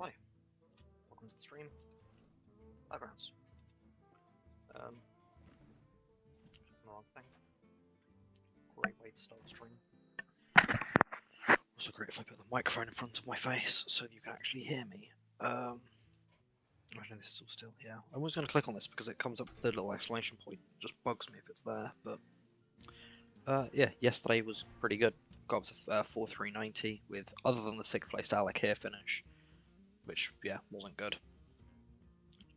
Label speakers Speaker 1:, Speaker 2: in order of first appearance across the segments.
Speaker 1: Hello, welcome to the stream. Battlegrounds. The wrong thing. Great way to start the stream. Also great if I put the microphone in front of my face so that you can actually hear me. I don't know, this is all still, yeah. I was going to click on this because it comes up with a little exclamation point. It just bugs me if it's there, but... yeah, yesterday was pretty good. Got up to 4,390 with, other than the 6th place Alec here finish, which, yeah, wasn't good.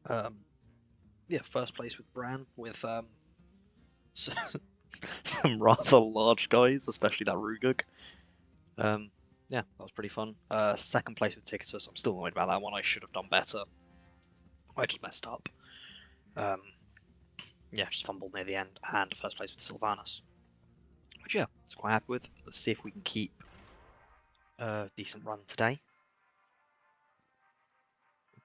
Speaker 1: Yeah, first place with Bran, with some rather large guys, especially that Rugug. Yeah, that was pretty fun. Second place with Ticketus. I'm still annoyed about that one. I should have done better. I just messed up. Yeah, just fumbled near the end. And first place with Sylvanas. Which, yeah, I was quite happy with. Let's see if we can keep a decent run today.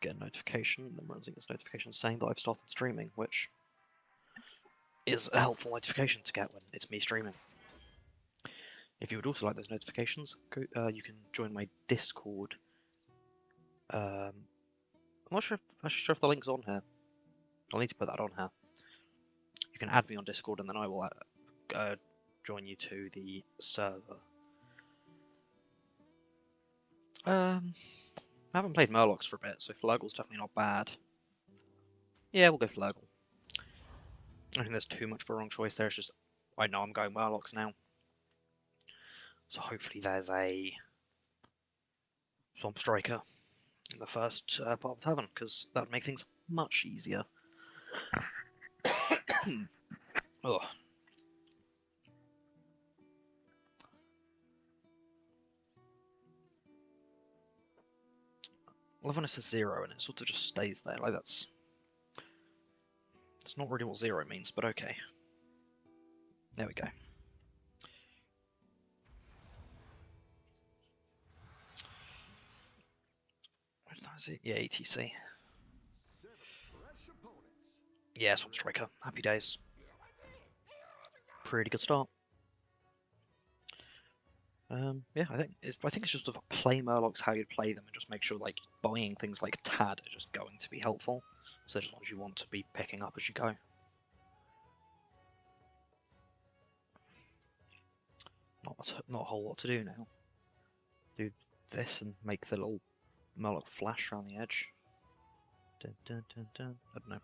Speaker 1: Get a notification. Then runs this notification saying that I've started streaming, which is a helpful notification to get when it's me streaming. If you would also like those notifications, you can join my Discord. I'm not sure if the link's on here. I'll need to put that on here. You can add me on Discord, and then I will join you to the server. I haven't played Murlocs for a bit, so Flurgle's definitely not bad. Yeah, we'll go Flurgle. I don't think there's too much of a wrong choice there. It's just I know I'm going Murlocs now. So hopefully there's a Swamp Striker in the first part of the tavern, because that would make things much easier. Ugh. 11 is a 0 and it sort of just stays there, like that's not really what 0 means, but okay. There we go. What is it? Yeah, ETC. Yeah, Swamp Striker. Happy days. Pretty good start. Yeah, I think it's just to play Murlocs how you'd play them, and just make sure like buying things like Tad are just going to be helpful. So just ones you want to be picking up as you go. Not a whole lot to do now. Do this and make the little Murloc flash around the edge. Dun, dun, dun, dun. I don't know.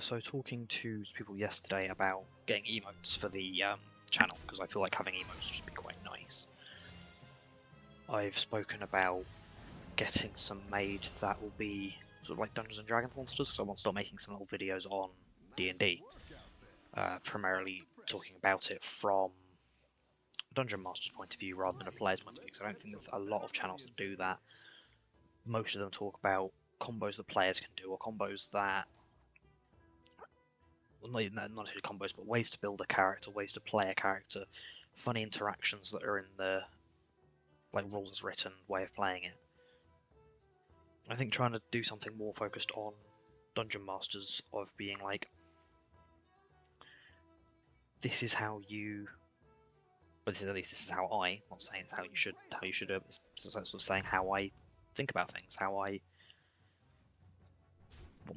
Speaker 1: So talking to people yesterday about getting emotes for the channel, because I feel like having emotes would just be quite nice. I've spoken about getting some made that will be sort of like Dungeons and Dragons monsters, because I want to start making some little videos on D&D. Primarily talking about it from a Dungeon Master's point of view rather than a player's point of view, because I don't think there's a lot of channels that do that. Most of them talk about combos that players can do, or combos that... well, not only combos, but ways to build a character, ways to play a character, funny interactions that are in the like rules as written way of playing it. I think trying to do something more focused on Dungeon Masters, of being like, this is how you... well, at least this is how I... I'm not saying it's how you should do it, but it's sort of saying how I think about things, what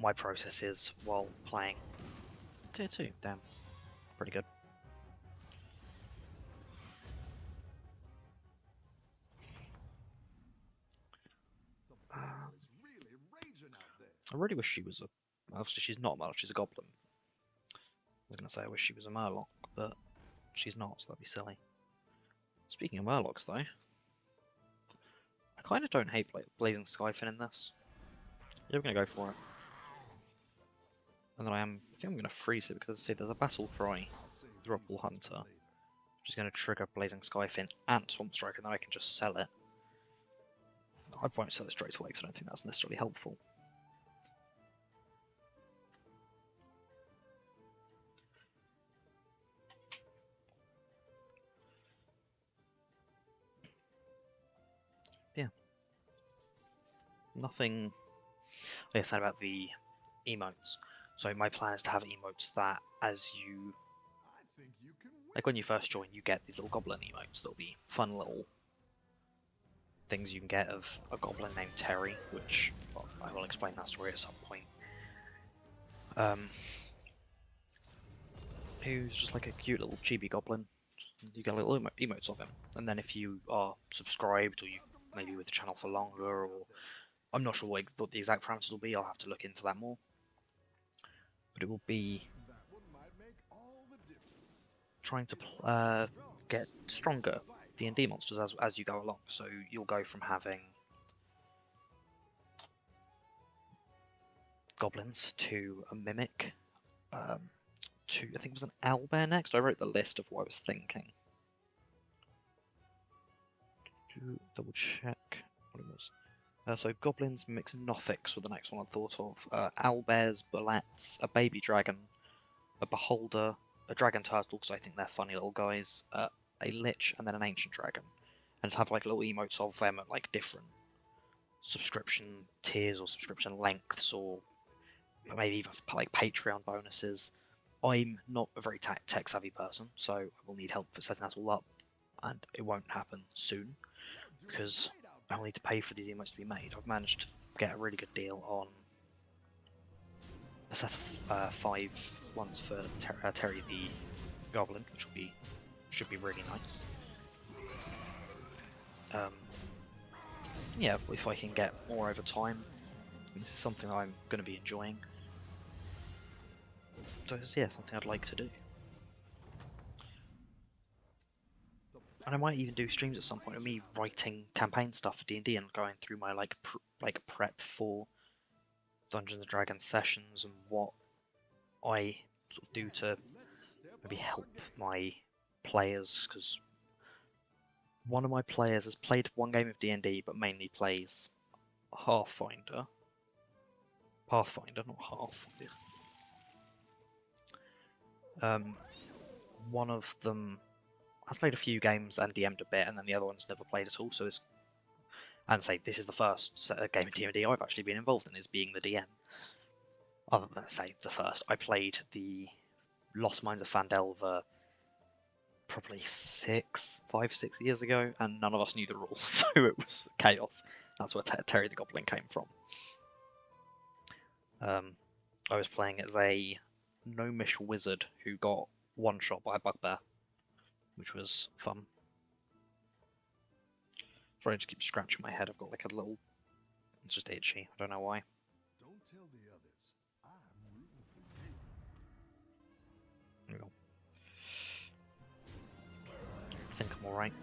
Speaker 1: my process is while playing Tier 2. Damn, pretty good. I really wish she was a... obviously she's not a Murloc, she's a Goblin. I was going to say I wish she was a Murloc, but she's not, so that'd be silly. Speaking of Murlocs, though, I kind of don't hate Blazing Skyfin in this. Yeah, we're going to go for it. And then I think I'm going to freeze it, because see, there's a Battle Cry, Dropple Hunter, which is going to trigger Blazing Skyfin and Swamp Strike, and then I can just sell it. I won't sell it straight away, because I don't think that's necessarily helpful. Yeah. Nothing... I said about the emotes. So my plan is to have emotes that as you, like when you first join, you get these little goblin emotes. There'll be fun little things you can get of a goblin named Terry, which well, I will explain that story at some point. Who's just like a cute little chibi goblin. You get little emotes of him, and then if you are subscribed or you maybe with the channel for longer, or I'm not sure what the exact parameters will be, I'll have to look into that more. But it will be trying to get stronger D&D monsters as you go along. So you'll go from having goblins to a mimic, to I think it was an owlbear next. I wrote the list of what I was thinking. To double check what it was. So goblins, mimics, and nothics were the next one I thought of. Owlbears, bullets, a baby dragon, a beholder, a dragon turtle because I think they're funny little guys, a lich, and then an ancient dragon, and to have like little emotes of them at like different subscription tiers or subscription lengths, or maybe even like Patreon bonuses. I'm not a very tech savvy person, so I will need help for setting that all up, and it won't happen soon because I'll need to pay for these emotes to be made. I've managed to get a really good deal on a set of 5 ones for Terry the Goblin, which should be really nice. Yeah, if I can get more over time, this is something I'm going to be enjoying. So yeah, something I'd like to do. And I might even do streams at some point of me writing campaign stuff for D&D and going through my prep for Dungeons and Dragons sessions and what I sort of do to maybe help my players, because one of my players has played one game of D&D but mainly plays Pathfinder, not Half. One of them has played a few games and DM'd a bit, and then the other one's never played at all. So it's, and say this is the first game of D&D I've actually been involved in, is being the DM. Other than say the first, I played the Lost Mines of Phandelver probably 5-6 years ago, and none of us knew the rules, so it was chaos. That's where Terry the Goblin came from. I was playing as a gnomish wizard who got one-shot by a bugbear, which was fun. Sorry, I just keep scratching my head. I've got like a little... It's just itchy. I don't know why. Don't tell the others. I'm rooting for you. There we go. I think I'm alright.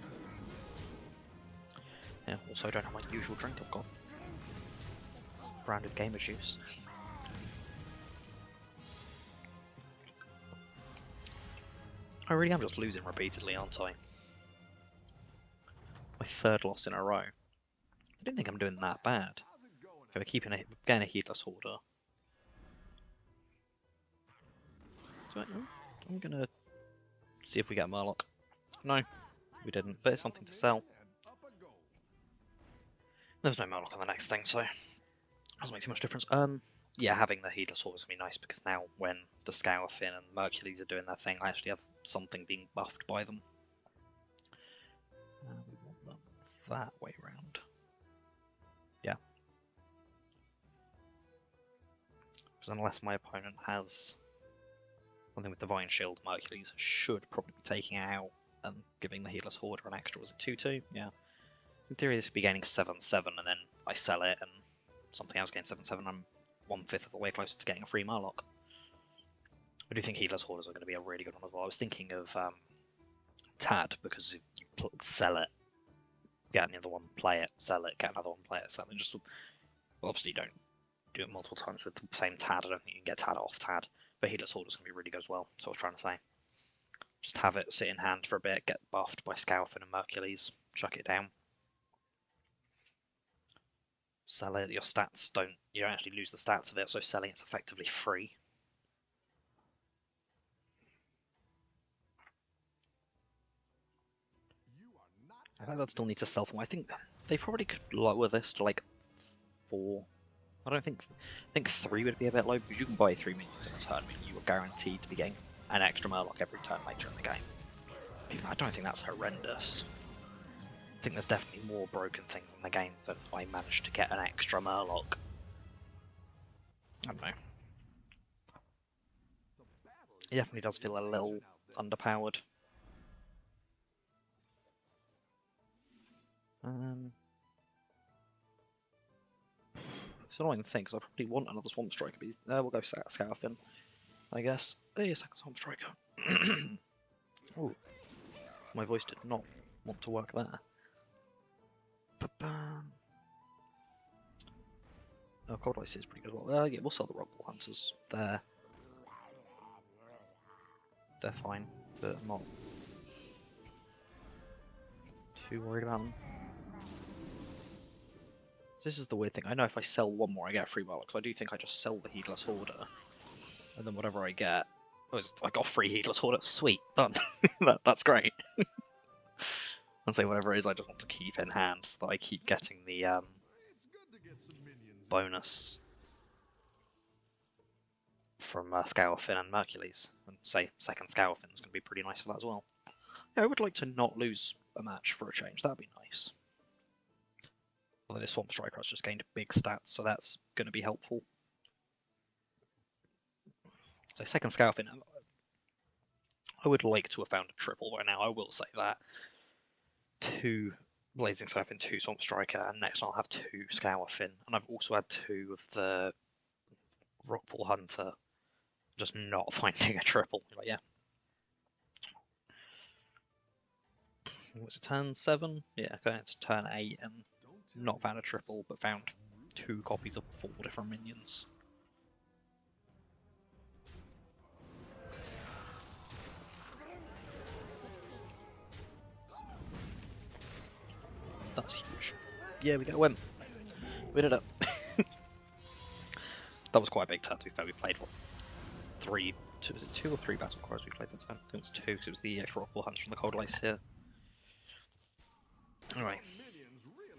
Speaker 1: Yeah, also I don't have my usual drink. I've got branded gamer juice. I really am just losing repeatedly, aren't I? My 3rd loss in a row. I don't think I'm doing that bad. Okay, we're getting a heedless hoarder. So, I'm gonna see if we get a Murloc. No, we didn't, but it's something to sell. There's no Murloc on the next thing, so it doesn't make too much difference. Yeah, having the heedless hoarder is going to be nice, because now when the Scourfin and Mercules are doing their thing, I actually have something being buffed by them. We want them that way round. Yeah. Because unless my opponent has something with Divine Shield, Mercules should probably be taking it out and giving the heedless hoarder an extra. Was it 2-2? Yeah. In theory, this would be gaining 7-7, and then I sell it, and something else gains 7-7. I'm 1/5 of the way closer to getting a free Murloc. I do think heedless hoarders are going to be a really good one as well. I was thinking of Tad, because if you sell it, get another one, play it, sell it, get another one, play it, sell it. Just obviously you don't do it multiple times with the same Tad. I don't think you can get Tad off Tad, but heedless hoarders can be really good as well. That's what I was trying to say. Just have it sit in hand for a bit, get buffed by Scourfin and Mercules, chuck it down. Sell it, your stats you don't actually lose the stats of it, so selling it's effectively free. I think that still needs to sell for. I think they probably could lower this to like 4 I think 3 would be a bit low, because you can buy 3 minions in a turn, but you are guaranteed to be getting an extra Murloc every turn later in the game. I don't think that's horrendous. I think there's definitely more broken things in the game than I managed to get an extra Murloc. I don't know. It definitely does feel a little underpowered. It's an annoying thing, because I probably want another Swamp Striker, but we'll go Scourfin, I guess. Hey, a second Swamp Striker. Ooh. My voice did not want to work there. Oh, Cold Ice is pretty good as well. Yeah, we'll sell the Rockpool Hunters. They're fine, but I'm not too worried about them. This is the weird thing. I know if I sell one more, I get a free Murloc, because I do think I just sell the Heedless Hoarder, and then whatever I get... Oh, I got free Heedless Hoarder. Sweet, done. That's great. I'll say whatever it is, I just want to keep in hand, so that I keep getting the bonus from Scourfin and Mercules. And say, second Scourfin is going to be pretty nice for that as well. Yeah, I would like to not lose a match for a change, that'd be nice. Although this Swamp Striker has just gained big stats, so that's going to be helpful. So second Scourfin, I would like to have found a triple by now, I will say that. 2 Blazing Scourfin, 2 Swamp Striker, and next I'll have 2 Scourfin, and I've also had 2 of the Rockpool Hunter, just not finding a triple. But yeah. Was it turn 7? Yeah, going to turn 8 and not found a triple, but found 2 copies of 4 different minions. That's huge. Yeah, we get a win. We did it. That was quite a big turn, to be fair. We played, what, 3... Was it 2 or 3 Battle Cries we played that turn? I think it was 2, because it was the extra Rockpool Hunter from the Cold Ice here. Anyway.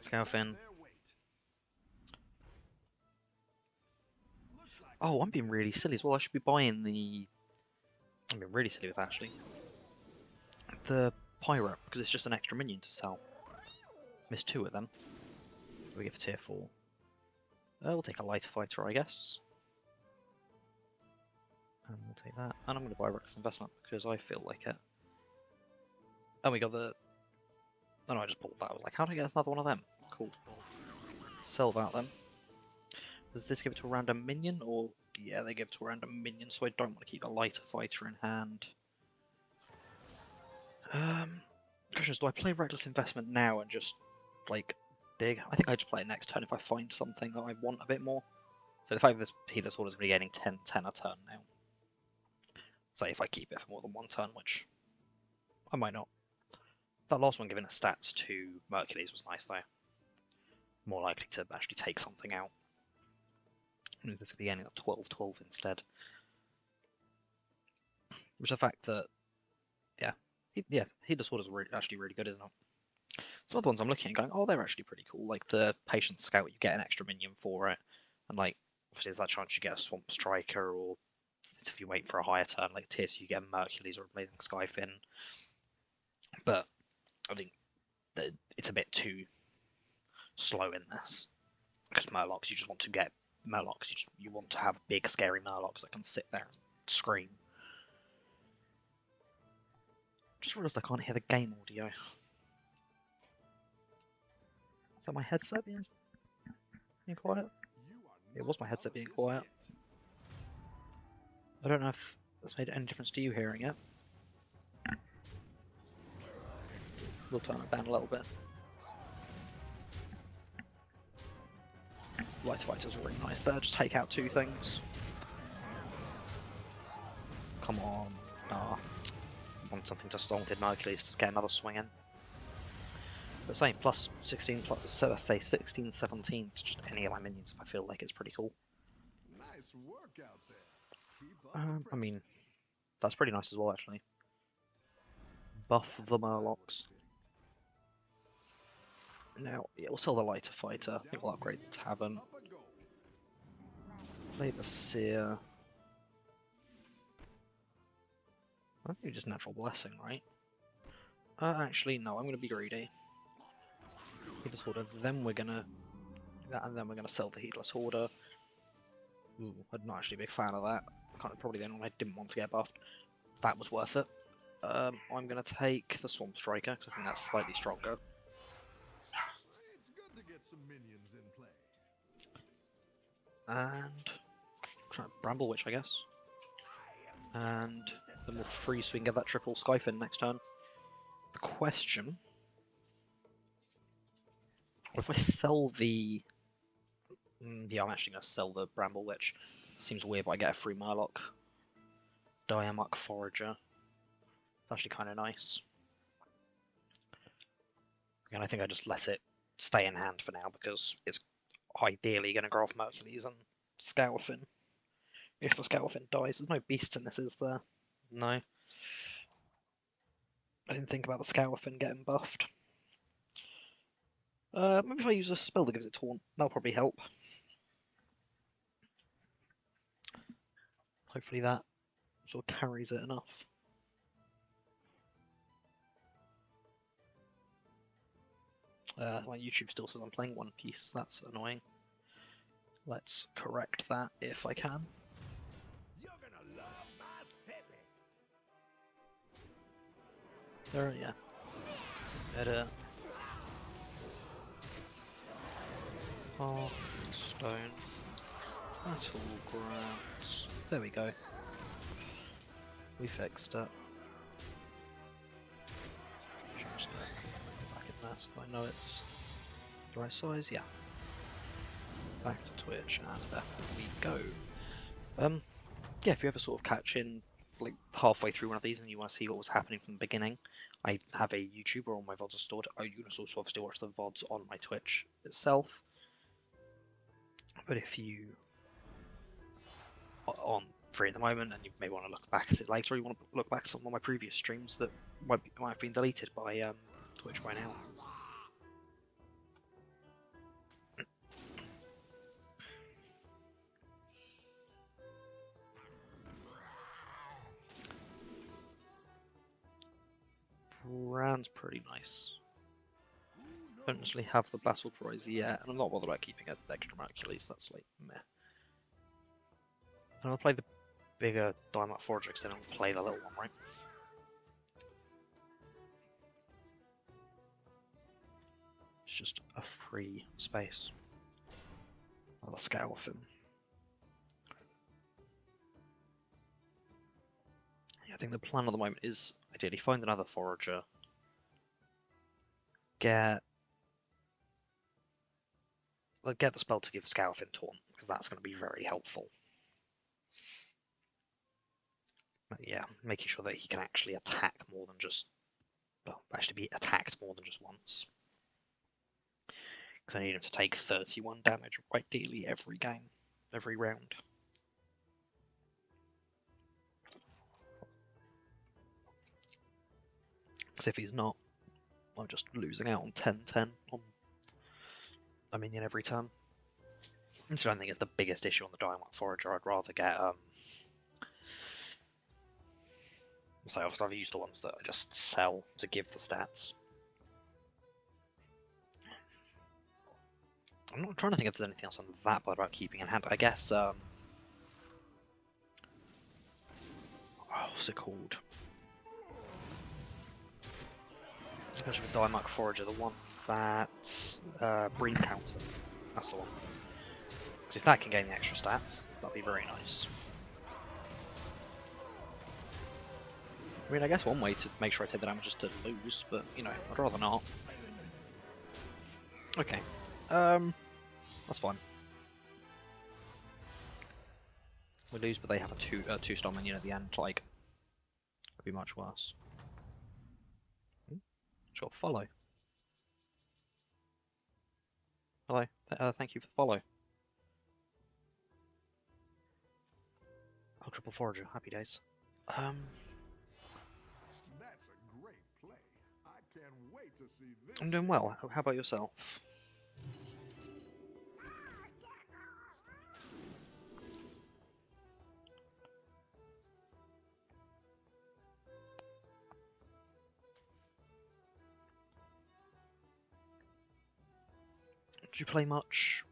Speaker 1: Scourfin. Oh, I'm being really silly as well. I should be buying the... I'm being really silly with that, actually. The Pyro, because it's just an extra minion to sell. Missed 2 of them. We get for tier 4. We'll take a lighter fighter, I guess. And we'll take that. And I'm going to buy Reckless Investment because I feel like it. And we got the... Oh no, I just bought that. I was like, how do I get another one of them? Cool. Sell that then. Does this give it to a random minion? Or... Yeah, they give it to a random minion, so I don't want to keep the lighter fighter in hand. Question is, do I play Reckless Investment now and just, like, dig? I think I just play it next turn if I find something that I want a bit more. So the fact that this Heedless Hoarder is going to be getting 10 a turn now. So if I keep it for more than 1 turn, which I might not. That last one giving us stats to Mercules was nice though. More likely to actually take something out. This could be ending up 12-12 instead. Which is the fact that, yeah, Heedless Hoarder is actually really good, isn't it? Some other ones I'm looking at going, oh, they're actually pretty cool. Like the Patient Scout, you get an extra minion for it. And like, obviously there's that chance you get a Swamp Striker, or if you wait for a higher turn, like tier 2 you get a Mercules or a Blazing Skyfin. But I think that it's a bit too slow in this. Because Murlocs, you just want to get Murlocs. You want to have big, scary Murlocs that can sit there and scream. Just realised I can't hear the game audio. Is that my headset being quiet? It was my headset being quiet. I don't know if that's made any difference to you hearing it. We'll turn it down a little bit. Light Fighter's really nice there, just take out 2 things. Come on. Nah. Want something to Salted Mercules to get another swing in. But saying plus 16, let's say 16, 17 to just any of my minions if I feel like it's pretty cool.
Speaker 2: Nice work out there.
Speaker 1: I mean, that's pretty nice as well actually. Buff the Murlocs. Now, yeah, we'll sell the Lighter Fighter. I think we'll upgrade the Tavern. Play the Seer. I think just Natural Blessing, right? Actually, no, I'm going to be greedy. Heedless Hoarder, then we're going to do that, and then we're going to sell the Heedless Hoarder. Ooh, I'm not actually a big fan of that. Probably the only one I didn't want to get buffed. That was worth it. I'm going to take the Swamp Striker, because I think that's slightly stronger.
Speaker 2: It's good to get some minions in play.
Speaker 1: And try Bramble Witch, I guess. And then we'll freeze so we can get that triple Skyfin next turn. The question: what if I sell the... yeah, I'm actually going to sell the Bramble Witch. Seems weird, but I get a free Murloc. Diamok Forager. It's actually kind of nice. And I think I just let it stay in hand for now, because it's ideally going to grow off Mercules and Scourfin. If the Scourfin dies, there's no beast in this, is there? No. I didn't think about the Scourfin getting buffed. Maybe if I use a spell that gives it Taunt, that'll probably help. Hopefully that sort of carries it enough. My YouTube still says I'm playing One Piece, that's annoying. Let's correct that if I can.
Speaker 2: You're gonna love my playlist.
Speaker 1: There, yeah. Better. Hearthstone Battlegrounds. There we go. We fixed it. Change that. Back in there so I know it's the right size. Yeah. Back to Twitch, and there we go. Yeah, if you ever sort of catch in like halfway through one of these and you want to see what was happening from the beginning, I have a YouTube where all my VODs are stored. Oh, you can also obviously watch the VODs on my Twitch itself. But if you are on free at the moment and you may want to look back at it later, or you want to look back at some of my previous streams that might have been deleted by Twitch by now. Brand's pretty nice. Don't necessarily have the Battle Prize yet, and I'm not bothered about keeping an extra Mercules, that's like meh. And I'll play the bigger Diamond Forager, then I'll play the little one, right? It's just a free space. I'll scale with him. Yeah, I think the plan at the moment is ideally find another Forager, get the spell to give Scourfin Taunt, because that's going to be very helpful. But yeah, making sure that he can actually attack more than just... well, actually be attacked more than just once. Because I need him to take 31 damage, ideally, every game, every round. Because if he's not, I'm just losing out on 10-10 on a minion every turn. Which I don't think is the biggest issue on the Diamond Forager. I'd rather get so obviously I've used the ones that I just sell to give the stats. I'm not trying to think if there's anything else on that but about keeping in hand. I guess what's it called? Especially with Diamond Forager, the one that Breed Counter. That's the one. Because if that can gain the extra stats, that'd be very nice. I mean, I guess one way to make sure I take the damage is to lose, but, you know, I'd rather not. Okay. That's fine. We lose, but they have a two-star minion at the end, like, could be much worse. Sure, follow. Hello, thank you for the follow. Oh, triple Forager, happy days.
Speaker 2: That's a great play. I can't wait to see this.
Speaker 1: I'm doing well. How about yourself? do you play much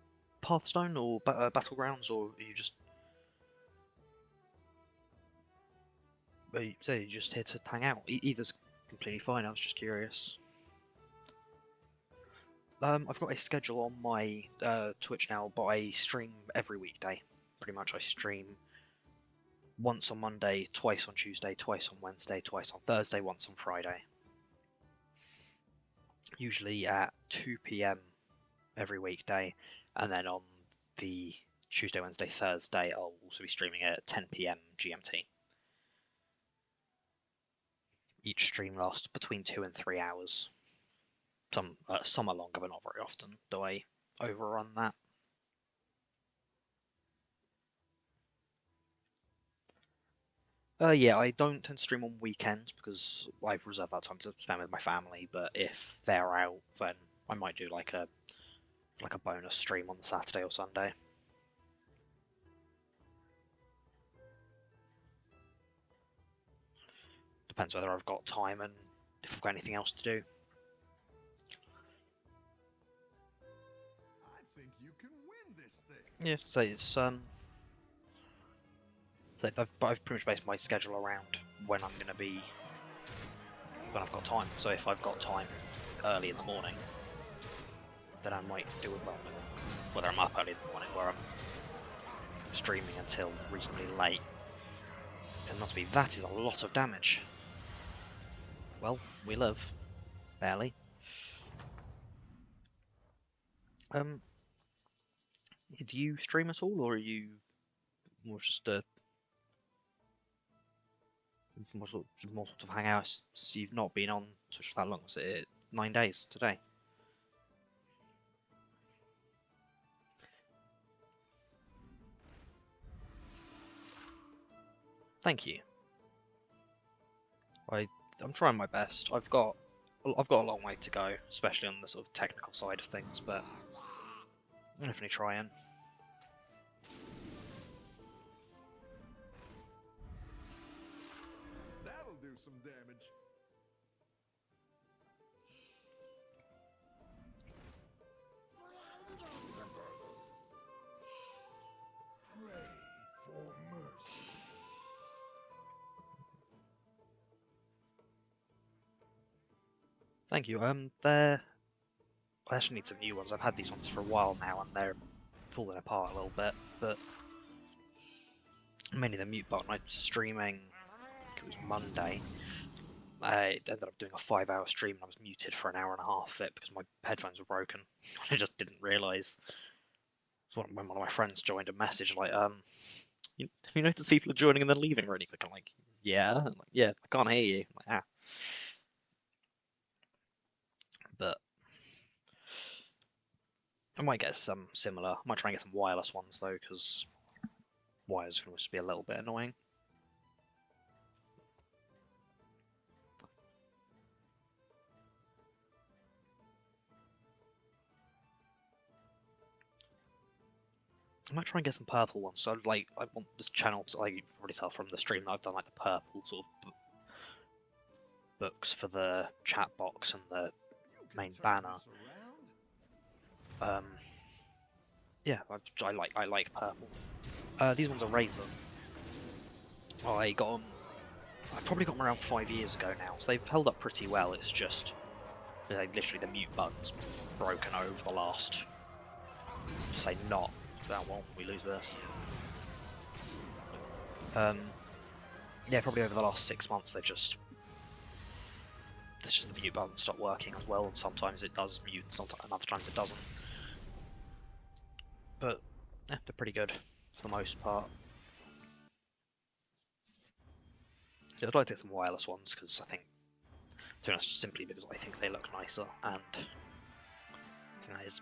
Speaker 1: Hearthstone or Battlegrounds, or are you just you're just here to hang out? Either's completely fine. I was just curious. I've got a schedule on my Twitch now, but I stream every weekday. Pretty much, I stream once on Monday, twice on Tuesday, twice on Wednesday, twice on Thursday, once on Friday. Usually at 2 PM every weekday, and then on the Tuesday, Wednesday, Thursday, I'll also be streaming at 10 PM GMT. Each stream lasts between 2 and 3 hours. Some are longer, but not very often do I overrun that. Yeah, I don't tend to stream on weekends because I've reserved that time to spend with my family. But if they're out, then I might do like a bonus stream on the Saturday or Sunday. Depends whether I've got time and if I've got anything else to do.
Speaker 2: I think you can win this thing.
Speaker 1: Yeah, so it's I've pretty much based my schedule around when I'm gonna be when I've got time. So if I've got time early in the morning, then I might do it. Well, whether I'm up early in the morning, where I'm streaming until reasonably late, then not to be. That is a lot of damage. Well, we live, barely. Do you stream at all, or are you more just a more sort of hangouts? So you've not been on Twitch for that long. Was it 9 days today? Thank you. I'm trying my best. I've got a long way to go, especially on the sort of technical side of things, but I'm definitely trying.
Speaker 2: That'll do some damage. Pray for mercy.
Speaker 1: Thank you. I actually need some new ones. I've had these ones for a while now, and they're falling apart a little bit. But mainly the mute button. I'm streaming. I think it was Monday. I ended up doing a 5-hour stream, and I was muted for an hour and a half of it because my headphones were broken. I just didn't realise. So when one of my friends joined a message like, have you noticed people are joining and then leaving really quick? I'm like, yeah. I'm like, yeah, I can't hear you. I'm like, ah. But I might get some similar. I might try and get some wireless ones though, because wires can always be a little bit annoying. I might try and get some purple ones. So I want this channel to, like, you can probably tell from the stream that I've done like the purple sort of books for the chat box and the main banner. Yeah, I like purple. These ones are Razor. I probably got them around 5 years ago now, so they've held up pretty well. It's just literally the mute button's broken over the last, say not. Oh well, we lose this. Yeah, probably over the last 6 months they've just the mute button stopped working as well, and sometimes it does mute, and other times it doesn't. But yeah, they're pretty good for the most part. Yeah, I'd like to get some wireless ones because I think, to be honest, simply because I think they look nicer, and I think that is.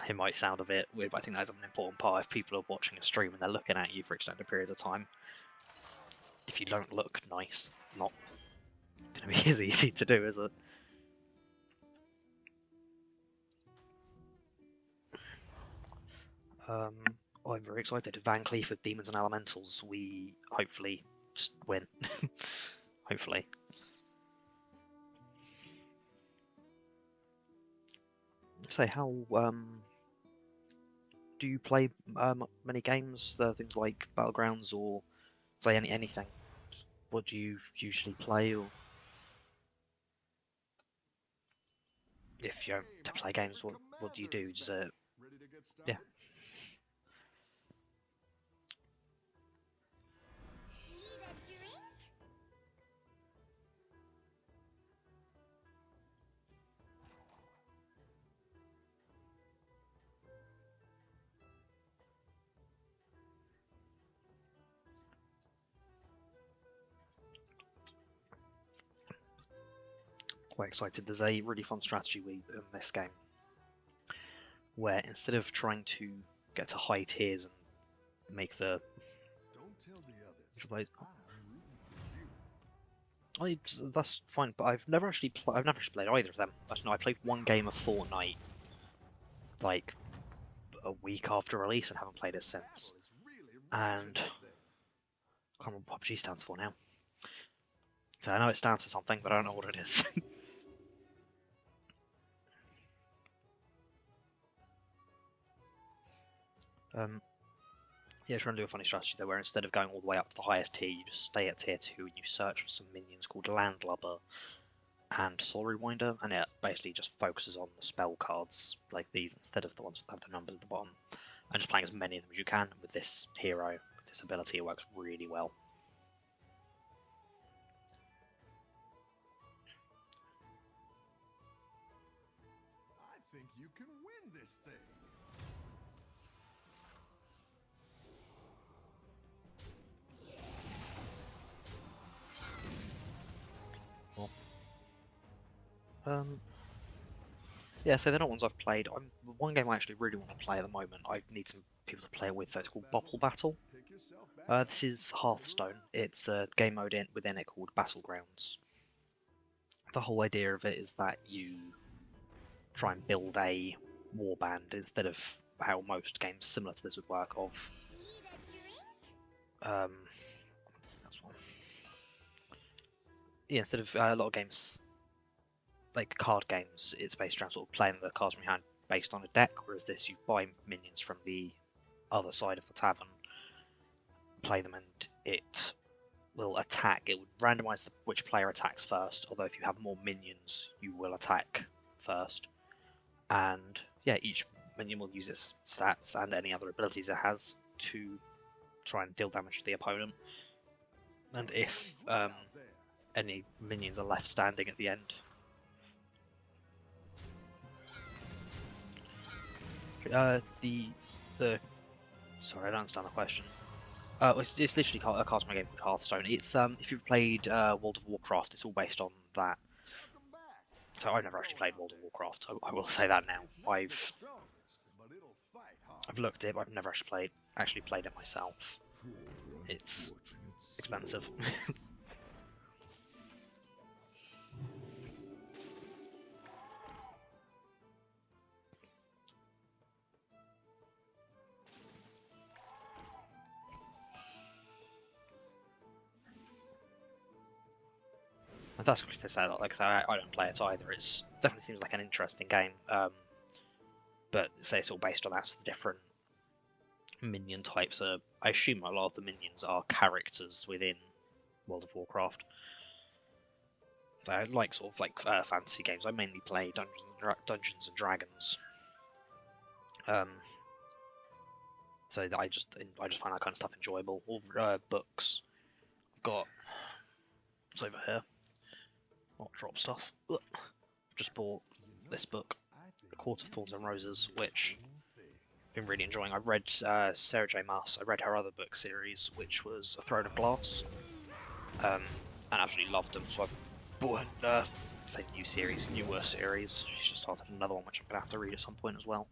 Speaker 1: It might sound a bit weird, but I think that's an important part. If people are watching a stream and they're looking at you for extended periods of time, if you don't look nice, not going to be as easy to do, is it? I'm very excited. Van Cleef with Demons and Elementals. We hopefully just win. Hopefully. say, how do you play many games? Things like Battlegrounds or say anything? What do you usually play, or if you to play games, what do you do? Just
Speaker 2: Ready to get
Speaker 1: yeah.
Speaker 2: started?
Speaker 3: Need a drink?
Speaker 1: Quite excited. There's a really fun strategy in this game where instead of trying to get to high tiers and make the
Speaker 2: Don't tell the others. I'm rooting for you.
Speaker 1: that's fine, but I've never actually played either of them. Actually, no, I played one game of Fortnite like a week after release and haven't played it since.
Speaker 2: Battle is really
Speaker 1: And
Speaker 2: raging
Speaker 1: I
Speaker 2: out there.
Speaker 1: can't remember what PUBG stands for now. So I know it stands for something, but I don't know what it is. Yeah, trying to do a funny strategy though, where instead of going all the way up to the highest tier, you just stay at tier 2 and you search for some minions called Landlubber and Soul Rewinder, and it basically just focuses on the spell cards like these instead of the ones that have the numbers at the bottom, and just playing as many of them as you can. And with this hero, with this ability, it works really well.
Speaker 2: I think you can win this thing.
Speaker 1: Yeah, so they're not ones I've played. One game I actually really want to play at the moment. I need some people to play it with. It's called Bopple Battle.
Speaker 2: Pick yourself back
Speaker 1: This is Hearthstone. It's a game mode within it called Battlegrounds. The whole idea of it is that you try and build a warband instead of how most games similar to this would work of
Speaker 3: Need a drink?
Speaker 1: that's one. Yeah, instead of a lot of games like card games, it's based around sort of playing the cards from your hand based on a deck, whereas this you buy minions from the other side of the tavern, play them, and it will attack. It would randomize which player attacks first, although if you have more minions, you will attack first. And yeah, each minion will use its stats and any other abilities it has to try and deal damage to the opponent. And if any minions are left standing at the end, sorry, I don't understand the question. It's literally a custom game called Hearthstone. It's if you've played World of Warcraft, it's all based on that.
Speaker 2: Welcome back.
Speaker 1: So I've never actually played World of Warcraft. I will say that now.
Speaker 2: It's not the
Speaker 1: I've
Speaker 2: strongest, but it'll fight hard.
Speaker 1: looked at it, but I've never actually played it myself. It's expensive. And that's what I said. Like I said, I don't play it either. It definitely seems like an interesting game. But say it's all based on that, so the different minion types are. I assume a lot of the minions are characters within World of Warcraft. I like sort of like fantasy games. I mainly play Dungeons and Dragons. So I just find that kind of stuff enjoyable. Or books. I've got it's over here. Not drop stuff. Ugh. Just bought this book, A Court of Thorns and Roses, which I've been really enjoying. I read Sarah J. Maas. I read her other book series, which was A Throne of Glass, and absolutely loved them. So I've bought say newer series. She's just started another one, which I'm gonna have to read at some point as well.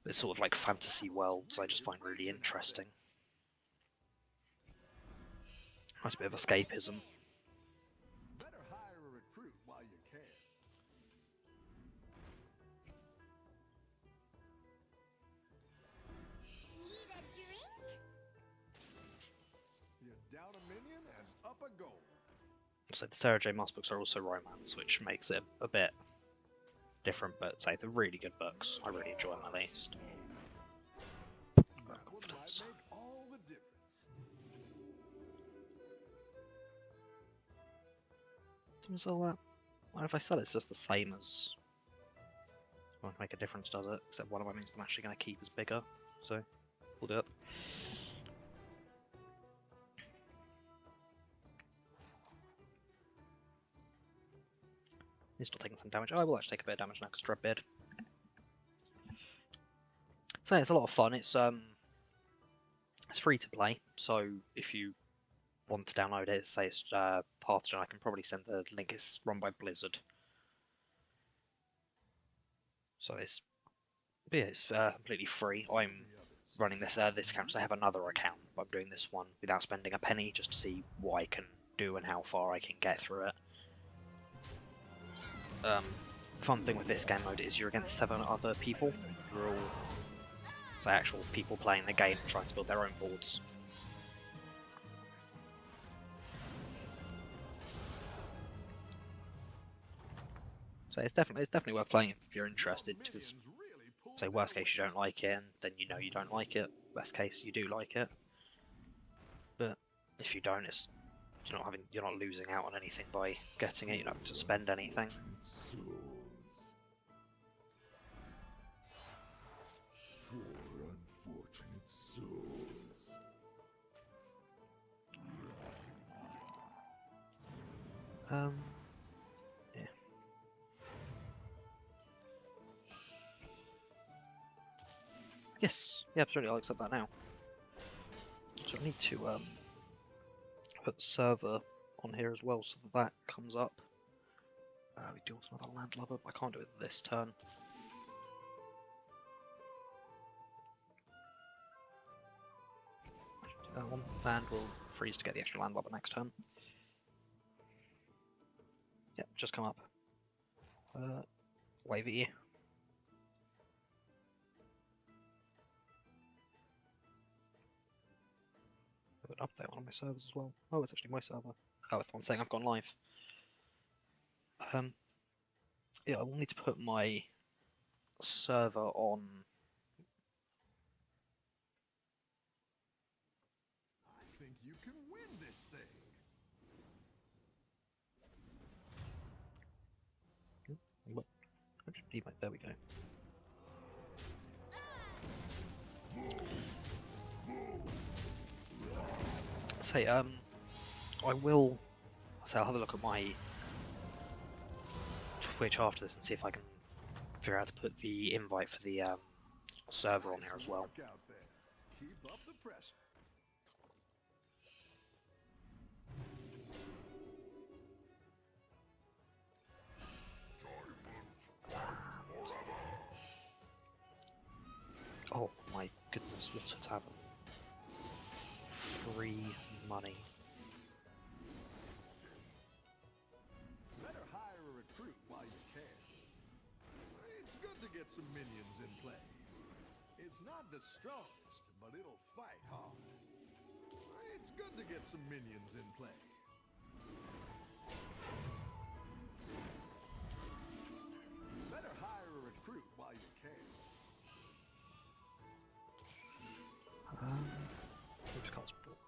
Speaker 1: It's sort of like fantasy worlds I just find really interesting. Nice bit of escapism.
Speaker 2: Better hire a recruit while you can.
Speaker 3: Need a drink?
Speaker 2: You're down a minion and up a goal.
Speaker 1: So the Sarah J. Maas books are also romance, which makes it a bit different, but say they're really good books. I really enjoy them at least. Confidence.
Speaker 2: Make all the difference.
Speaker 1: Does all that? Well, if I said it's just the same as. Won't make a difference, does it? Except one of my means I'm actually going to keep is bigger, so we'll do it. He's still taking some damage. Oh, I will actually take a bit of damage now because Dreadbeard. So yeah, it's a lot of fun. It's free to play, so if you want to download it, say it's Hearthstone, I can probably send the link. It's run by Blizzard, so it's completely free. I'm running this this account, so I have another account, but I'm doing this one without spending a penny, just to see what I can do and how far I can get through it. Fun thing with this game mode is you're against 7 other people. You're all actual people playing the game and trying to build their own boards. So it's definitely worth playing if you're interested. Because say worst case you don't like it, and then you know you don't like it. Best case you do like it. But if you don't, you're not losing out on anything by getting it. You're not having to spend anything. Yeah. Yes, yeah, absolutely, I'll accept that now. So I need to put the server on here as well so that comes up. We do want another landlubber, but I can't do it this turn. Do that one, and we'll freeze to get the extra landlubber next turn. Yep, just come up. Wave at you. An update on my servers as well. Oh, it's actually my server. Oh, it's the one saying I've gone live. Yeah, I will need to put my server on.
Speaker 2: I think you can win this thing.
Speaker 1: What? There we go. Say, I will. So I'll have a look at my Twitch after this and see if I can figure out how to put the invite for the server on here as well.
Speaker 2: Work out there. Keep up the pressure.
Speaker 1: Oh my goodness, what a tavern. Free money.
Speaker 2: Better hire a recruit while you can. It's good to get some minions in play. It's not the strongest, but it'll fight hard. It's good to get some minions in play. Better hire a recruit while you can.
Speaker 1: Oops, cards bought.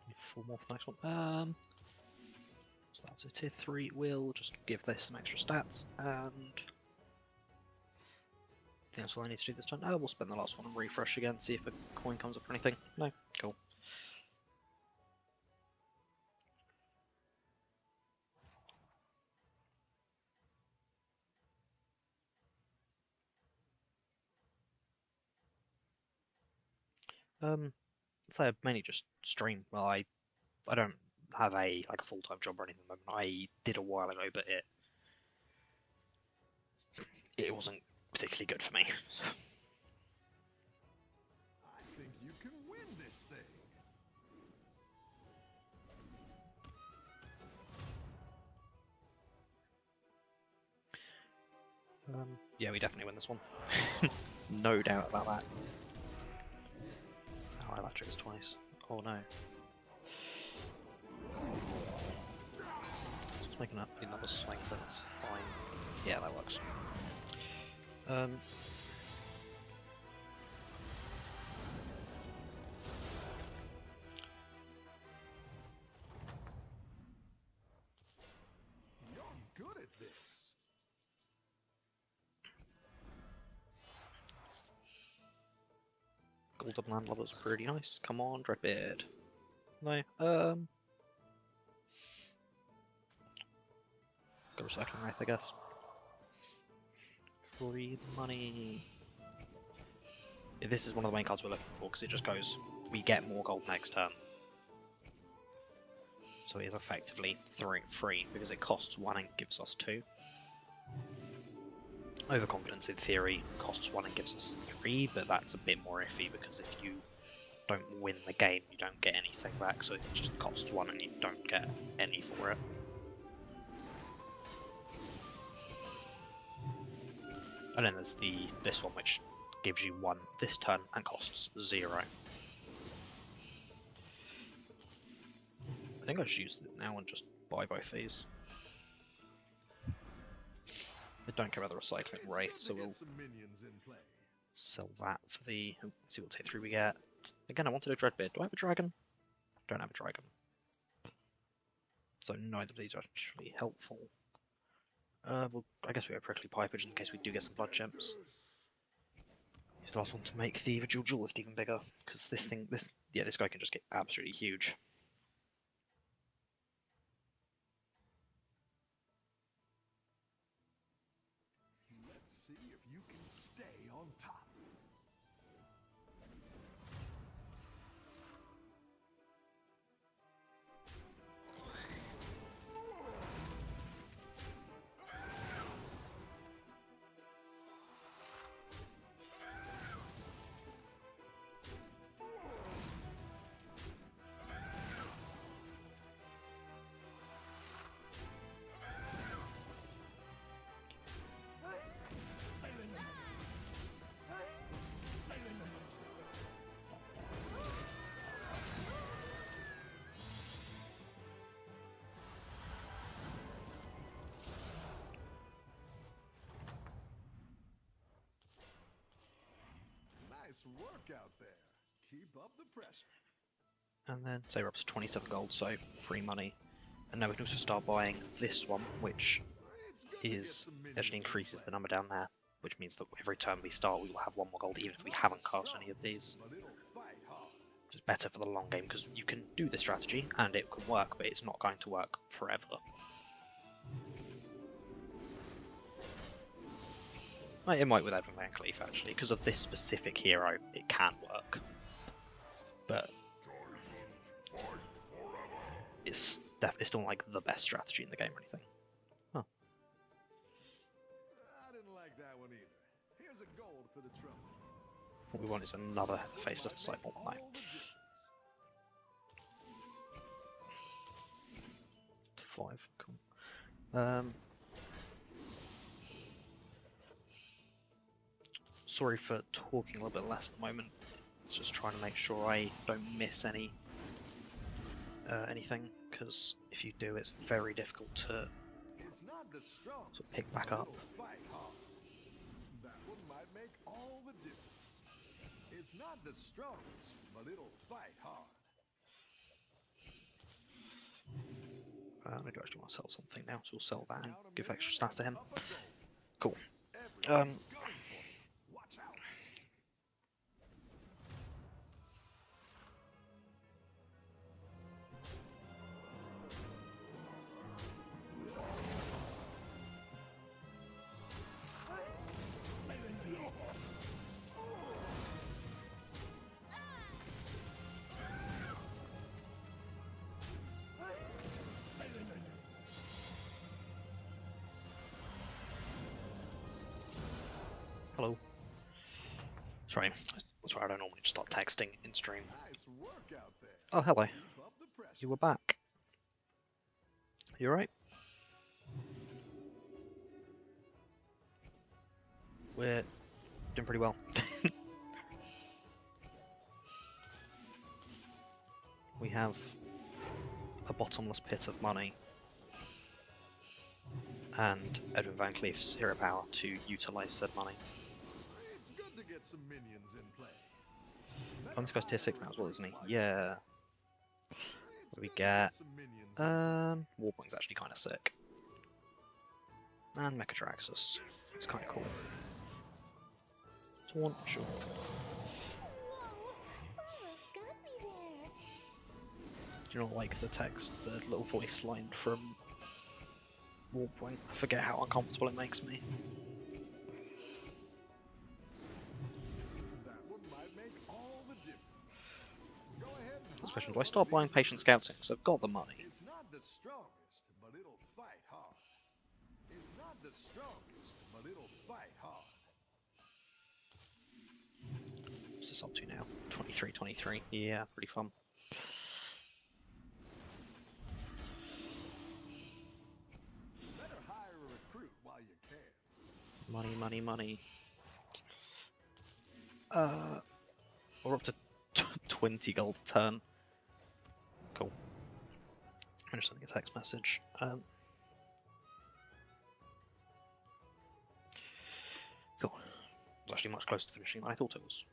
Speaker 1: Need 4 more for the next one. So that's a tier 3. We'll just give this some extra stats, and I think that's all I need to do this turn. Oh, we'll spend the last one and refresh again, see if a coin comes up or anything. No, cool. So I mainly just stream. Well, I don't have a full-time job or anything at the moment. I did a while ago, but it wasn't particularly good for me.
Speaker 2: I think you can win this thing.
Speaker 1: Yeah, we definitely win this one. No doubt about that. Oh, that triggers twice. Oh no. Just making up another swing, but that's fine. Yeah, that works. Um,
Speaker 2: You're good at this.
Speaker 1: Golden Landlubber's pretty nice. Come on, Dreadbeard. No. Go Recycling Wraith, I guess. Free money. Yeah, this is one of the main cards we're looking for because it just goes, we get more gold next turn. So it is effectively free because it costs 1 and gives us 2. Overconfidence in theory costs 1 and gives us 3, but that's a bit more iffy because if you don't win the game, you don't get anything back, so it just costs 1 and you don't get any for it. And then there's this one which gives you 1 this turn and costs 0. I think I should use it now and just buy both these. I don't care about the Recycling Wraith, so we'll sell that for the... Let's see what tier 3 we get. Again, I wanted a Dreadbeard. Do I have a dragon? Don't have a dragon. So neither of these are actually helpful. Well, I guess we go Prickly Piper just in case we do get some blood gems. Use the last one to make the Vigil Duelist even bigger, because this guy can just get absolutely huge.
Speaker 2: Let's see if you can stay on top. Nice work out there. Keep up the pressure.
Speaker 1: And then, say we're up to 27 gold, so free money. And now we can also start buying this one, which actually increases the number down there, which means that every turn we start we will have 1 more gold even if we haven't cast any of these. Which is better for the long game, because you can do this strategy and it can work, but it's not going to work forever. It might with Edwin Van Cleef actually, because of this specific hero it can work. But it's still like the best strategy in the game or anything. Huh.
Speaker 2: I didn't like that one either. Here's a gold for the trouble.
Speaker 1: What we want is another Faceless Disciple. No. 5, cool. Sorry for talking a little bit less at the moment. It's just trying to make sure I don't miss anything, because if you do, it's very difficult to sort of pick back up.
Speaker 2: That one might make all the difference. It's not the strongest, but it'll fight hard.
Speaker 1: I do actually want to sell something now, so we'll sell that and give extra stats to him. Cool.
Speaker 2: Watch out.
Speaker 1: Hello. Sorry, I don't normally just start texting in stream.
Speaker 2: Nice work out there.
Speaker 1: Oh, hello.
Speaker 2: Keep up the pressure.
Speaker 1: You were back. You alright? We're doing pretty well. We have a bottomless pit of money. and Edwin Van Cleef's hero power to utilise said money.
Speaker 2: It's good to get some minions in play.
Speaker 1: Oh, this guy's tier 6 now as well, isn't he? Yeah. What do we get? Warpoint's actually kind of sick. And Mechatraxus. It's kind of cool. Taunt, sure.
Speaker 3: Almost got me there.
Speaker 1: Do you not like the text, the little voice line from Warpoint? I forget how uncomfortable it makes me.
Speaker 2: That one might make all the difference. Go ahead and
Speaker 1: This question,
Speaker 2: hire
Speaker 1: do I start buying patient scouting? Because I've got the money.
Speaker 2: It's not the strongest, but it'll fight hard. It's not the strongest, but it'll fight hard.
Speaker 1: What's this up to now? 23. Yeah, pretty fun.
Speaker 2: Better hire a recruit while you can.
Speaker 1: Money. We're up to 20 gold a turn. Cool. I'm just sending a text message. Cool. It was actually much closer to finishing than I thought it was.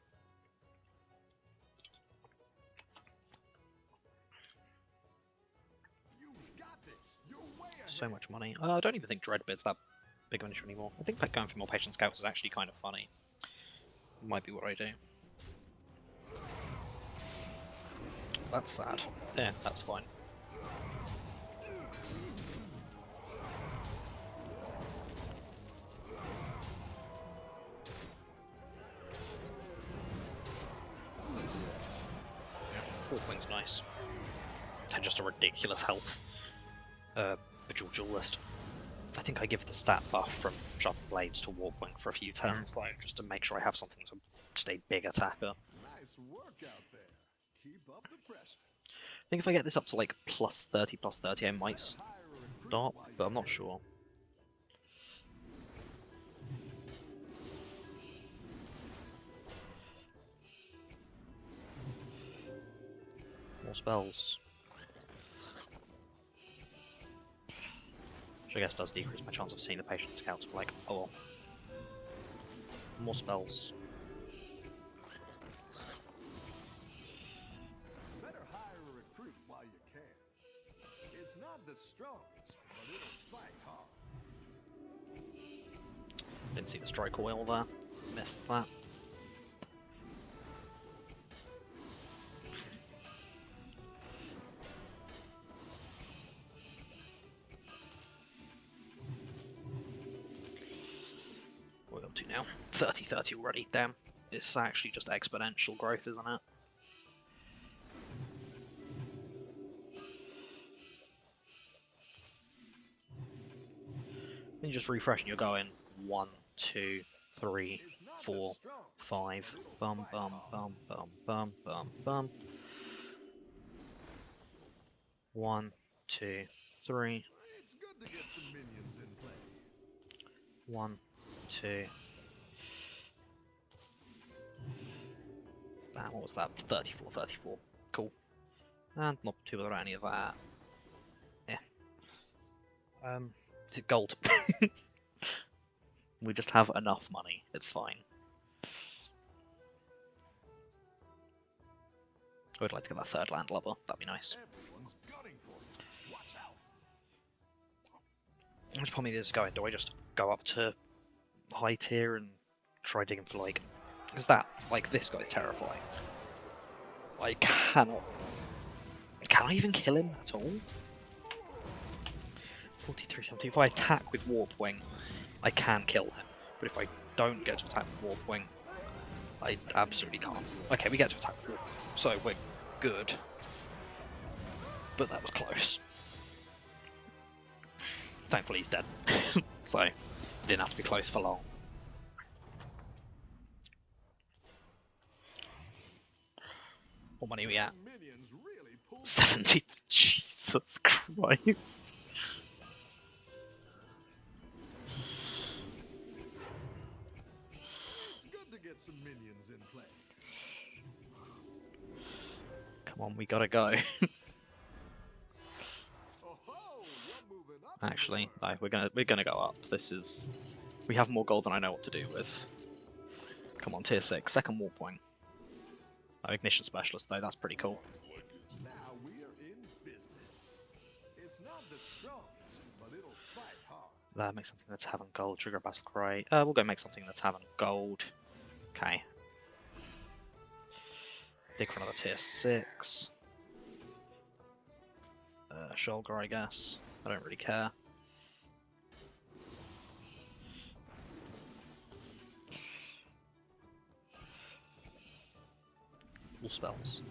Speaker 2: You got this. You're way ahead.
Speaker 1: So much money. I don't even think Dreadbeard's that big of an issue anymore. I think that going for more patient scouts is actually kind of funny. Might be what I do. That's sad. Yeah, that's fine. Warpoint's nice. And just a ridiculous health. Bejeweled Duelist. I think I give the stat buff from Sharpened Blades to Warpoint for a few turns, though, just to make sure I have something to stay big attacker.
Speaker 2: Nice work out there. Keep up the pressure.
Speaker 1: I think if I get this up to like plus 30, I might
Speaker 2: Hire a recruit
Speaker 1: stop,
Speaker 2: while you
Speaker 1: but I'm not
Speaker 2: can.
Speaker 1: sure. More spells. Which I guess does decrease my chance of seeing the patient scouts, but like, oh well. More spells.
Speaker 2: Better hire a recruit while you can. It's not the strongest, but it'll fight hard.
Speaker 1: Didn't see the strike oil there. Missed that. What are we up to now? 30 already. Damn. It's actually just exponential growth, isn't it? Then you just refresh and you're going 1, 2, 3, 4, 5. Bum. 1, 2, 3.
Speaker 2: It's good to get some minions in play.
Speaker 1: 1, 2. Damn, what was that? 34. Cool. And not too without any of that. Yeah. Gold. We just have enough money. It's fine. I would like to get that third land lover. That'd be nice.
Speaker 2: Everyone's gunning for you. Watch out.
Speaker 1: Which problem is going? Do I just go up to high tier and try digging for like? Is that like this guy's terrifying? I cannot. Can I even kill him at all? 43-70. If I attack with Warp Wing, I can kill him. But if I don't get to attack with Warp Wing, I absolutely can't. Okay, we get to attack with Warp Wing, so we're good. But that was close. Thankfully he's dead. So, it didn't have to be close for long. What money are we at?
Speaker 2: Minions really pull
Speaker 1: 70. Jesus Christ.
Speaker 2: It's good to get some minions in play.
Speaker 1: Come on, we gotta go.
Speaker 2: Oh ho! You're moving up.
Speaker 1: Actually, no, we're gonna go up. We have more gold than I know what to do with. Come on, tier 6, second war point. Oh, ignition specialist though, that's pretty cool.
Speaker 2: Now we're in business. It's not the strongest, but it'll fight hard.
Speaker 1: Make something that's having gold. Trigger a battle cry. We'll go make something that's having gold. Okay. Dig for another tier 6. Shoulder, I guess. I don't really care. All spells.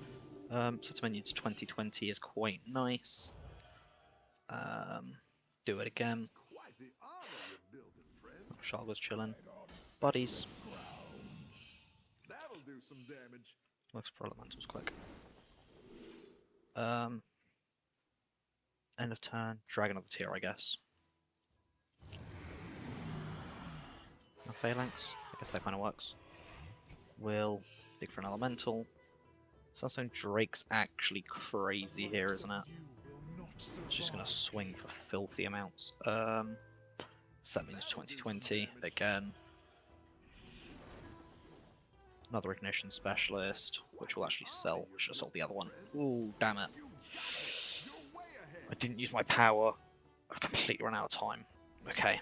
Speaker 1: Set menu to 2020 is quite nice. Do it again.
Speaker 2: Quite the armor you're building, friend.
Speaker 1: Oh, Sharla's chilling. Buddies.
Speaker 2: That'll do some damage.
Speaker 1: Looks for elementals quick. End of turn. Dragon of the tier, I guess. No phalanx. I guess that kind of works. We'll dig for an elemental. Sunstone Drake's actually crazy here, isn't it? It's just gonna swing for filthy amounts. Set means 2020 again. Another ignition specialist, which will actually sell. Should have sold the other one. Ooh, damn it. I didn't use my power. I've completely run out of time. Okay.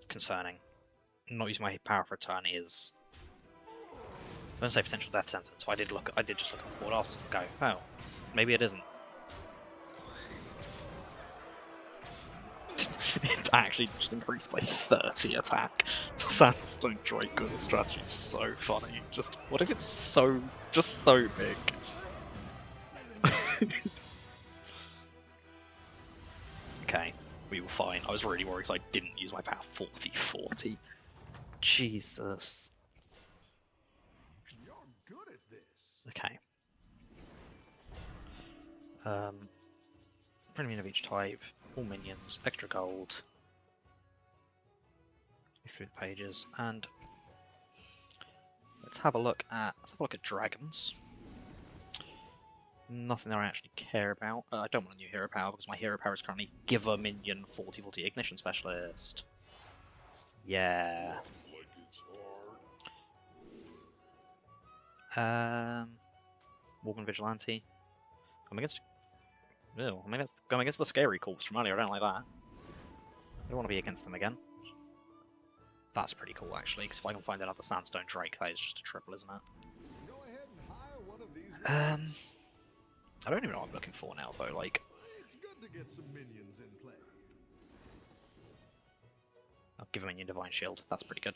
Speaker 1: Concerning. Not using my power for a turn is. I don't say potential death sentence. So I did just look at the board after and go, oh, maybe it isn't. It actually just increased by 30 attack. Sandstone Drake with the strategy is so funny. Just what if it's just so big? Okay, we were fine. I was really worried because I didn't use my power 40-40. Jesus.
Speaker 2: You're good at this.
Speaker 1: Okay. Friendly of each type, all minions, extra gold. Through the pages, and let's have a look at dragons. Nothing that I actually care about. I don't want a new hero power because my hero power is currently give a minion 40-40 ignition specialist. Yeah. Morgan Vigilante. Going against the scary corpse from earlier. I don't like that. I don't want to be against them again. That's pretty cool actually, because if I can find another Sandstone Drake, that is just a triple, isn't it?
Speaker 2: Go ahead and hire one of these.
Speaker 1: I don't even know what I'm looking for now though, like...
Speaker 2: It's good to get some minions in play.
Speaker 1: I'll give a minion Divine Shield, that's pretty good.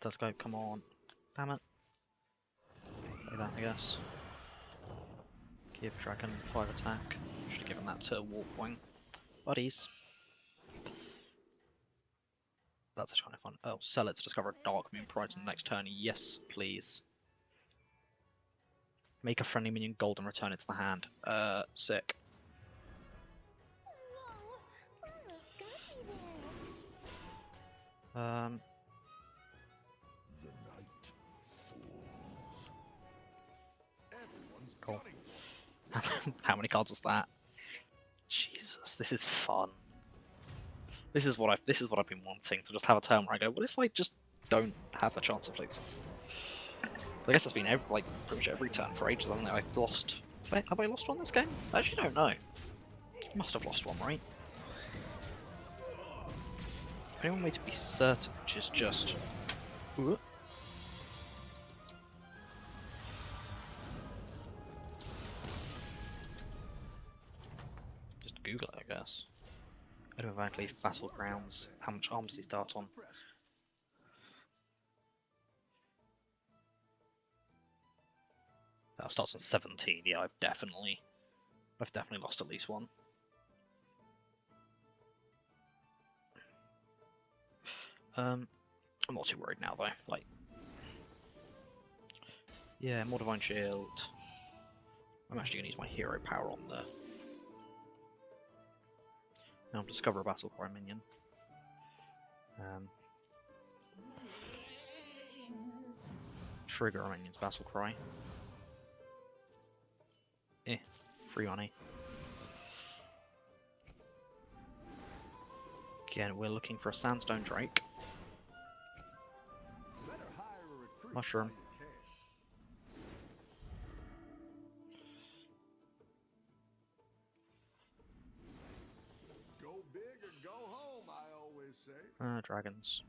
Speaker 1: Telescope, come on. Damn it. Play that, I guess. Give Dragon 5 attack. Should have given that to Warpwing. Buddies. That's actually kind of fun. Oh, sell it to discover a Dark Moon prior to the next turn. Yes, please. Make a friendly minion gold and return it to the hand. Sick.
Speaker 3: Whoa,
Speaker 2: The night falls. Everyone's
Speaker 1: Cool.
Speaker 2: cutting.
Speaker 1: How many cards was that? Jesus, this is fun. This is what I've been wanting, to just have a turn where I go, what if I just don't have a chance of losing? I guess that's been pretty much every turn for ages, hasn't it? I've lost. Have I lost one this game? I actually don't know. Must have lost one, right? The only way to be certain, which is just. Ooh. Just Google it, I guess. Automatic Leaf Battlegrounds. How much arms do you start on? That starts on 17. Yeah, I've definitely lost at least one. I'm not too worried now though. Like, yeah, more Divine Shield. I'm actually gonna use my hero power on the. Now discover a battle cry minion. Trigger a minion's battle cry. Free money. Again, we're looking for a Sandstone Drake.
Speaker 2: Better hire a recruit
Speaker 1: Mushroom.
Speaker 2: while you can. Go big or go home, I always say.
Speaker 1: Dragons.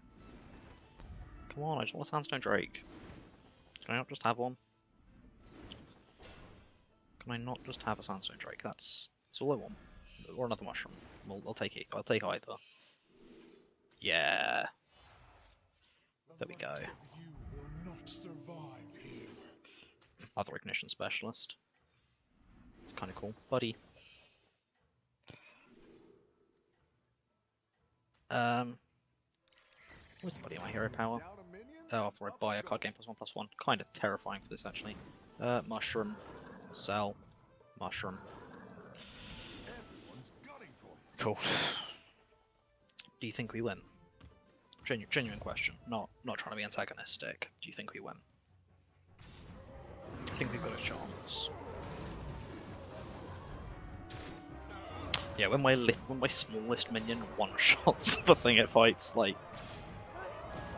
Speaker 1: Come on, I just want a Sandstone Drake. Can I not just have one? Can I not just have a Sandstone Drake? That's all I want. Or another mushroom. Well, I'll take it. I'll take either. Yeah. There we go.
Speaker 2: You will not survive here.
Speaker 1: Other Ignition Specialist. It's kind of cool. Buddy. Where's the buddy of my hero power?
Speaker 2: Down a minion?
Speaker 1: Oh, for a buy a card game +1/+1. Kind of terrifying for this, actually. Mushroom. Sell. Mushroom.
Speaker 2: Everyone's gunning for you.
Speaker 1: Cool. Do you think we win? Genuine question. Not trying to be antagonistic. Do you think we win? I think we've got a chance. Yeah, when my smallest minion one-shots the thing it fights, like,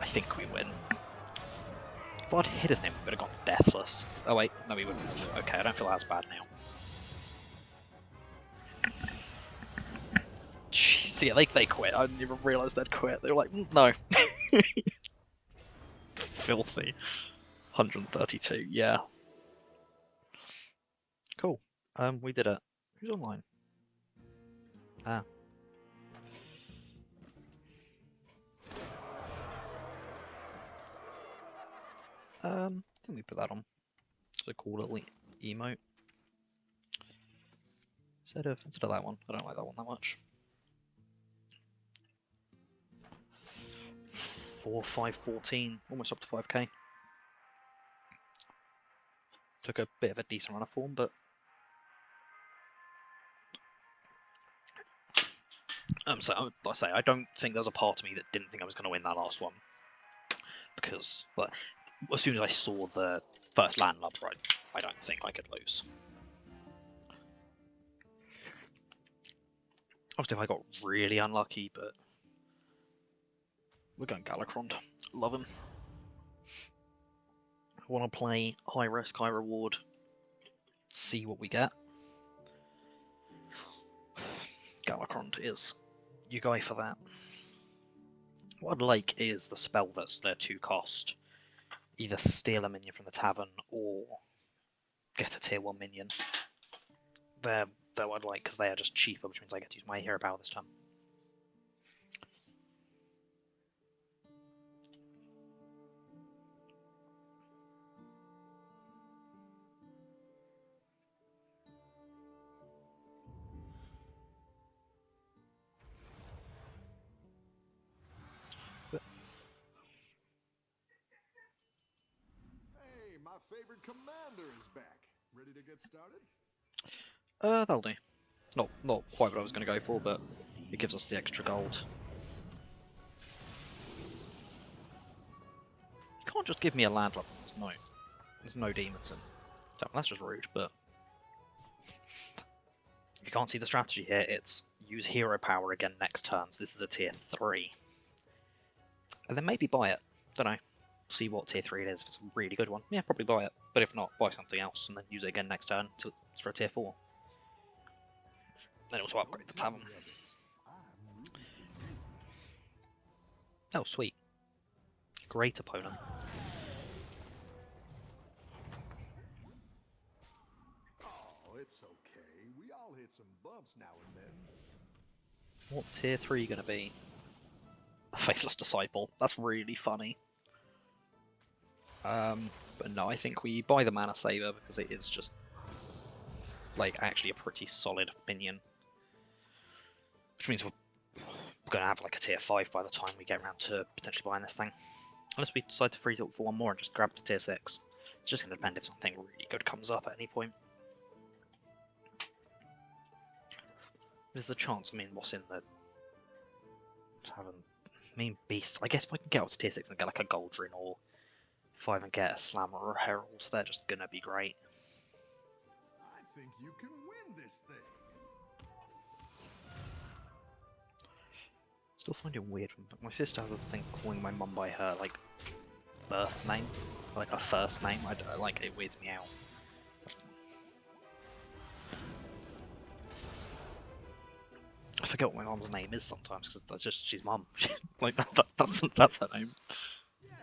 Speaker 1: I think we win. If I'd hidden him, we would have gone deathless. Oh wait, no we wouldn't have. Okay, I don't feel as bad now. Jeez, yeah, they quit. I didn't even realise they'd quit. They were like, no. Filthy. 132, yeah. Cool. We did it. Who's online? Ah. I think we put that on. It's a cool little emote. Instead of that one. I don't like that one that much. 4, 5, 14, almost up to 5k. Took a bit of a decent run of form, but so I say I don't think there was a part of me that didn't think I was going to win that last one, because but as soon as I saw the first landlubber, I don't think I could lose. Obviously, if I got really unlucky, but we're going Galacrond. Love him. I want to play high risk, high reward. See what we get. Galacrond is your guy for that. What I'd like is the spell that's their 2 cost. Either steal a minion from the tavern or get a tier 1 minion. They're what I'd like because they are just cheaper, which means I get to use my hero power this time.
Speaker 2: Hey, my favorite commander is back. Ready to get started?
Speaker 1: That'll do. Not quite what I was going to go for, but it gives us the extra gold. You can't just give me a landlubber. There's no demons in. That's just rude, but if you can't see the strategy here, it's use hero power again next turn. So this is a tier 3. And then maybe buy it. Don't know. See what tier 3 it is. If it's a really good one, yeah, probably buy it. But if not, buy something else and then use it again next turn for a tier 4. Then also upgrade the tavern. Oh, sweet. Great opponent.
Speaker 2: Oh, it's okay. We all hit some bumps now and then.
Speaker 1: What tier 3 gonna be? A Faceless Disciple. That's really funny. But no, I think we buy the Mana Saver because it is just like actually a pretty solid minion. Which means we're going to have like a tier 5 by the time we get around to potentially buying this thing. Unless we decide to freeze it for one more and just grab the tier 6. It's just going to depend if something really good comes up at any point. There's a chance, I mean, what's in the tavern? I mean, beasts. I guess if I can get up to tier 6 and get like a Goldrin or 5 and get a Slammer or a Herald. They're just gonna be great.
Speaker 2: I think you can win this thing.
Speaker 1: Still find it weird. My sister has a thing calling my mum by her like birth name, like her first name. I like it weirds me out. I forget what my mum's name is sometimes because that's just she's mum. Like that's her name.
Speaker 2: Yeah,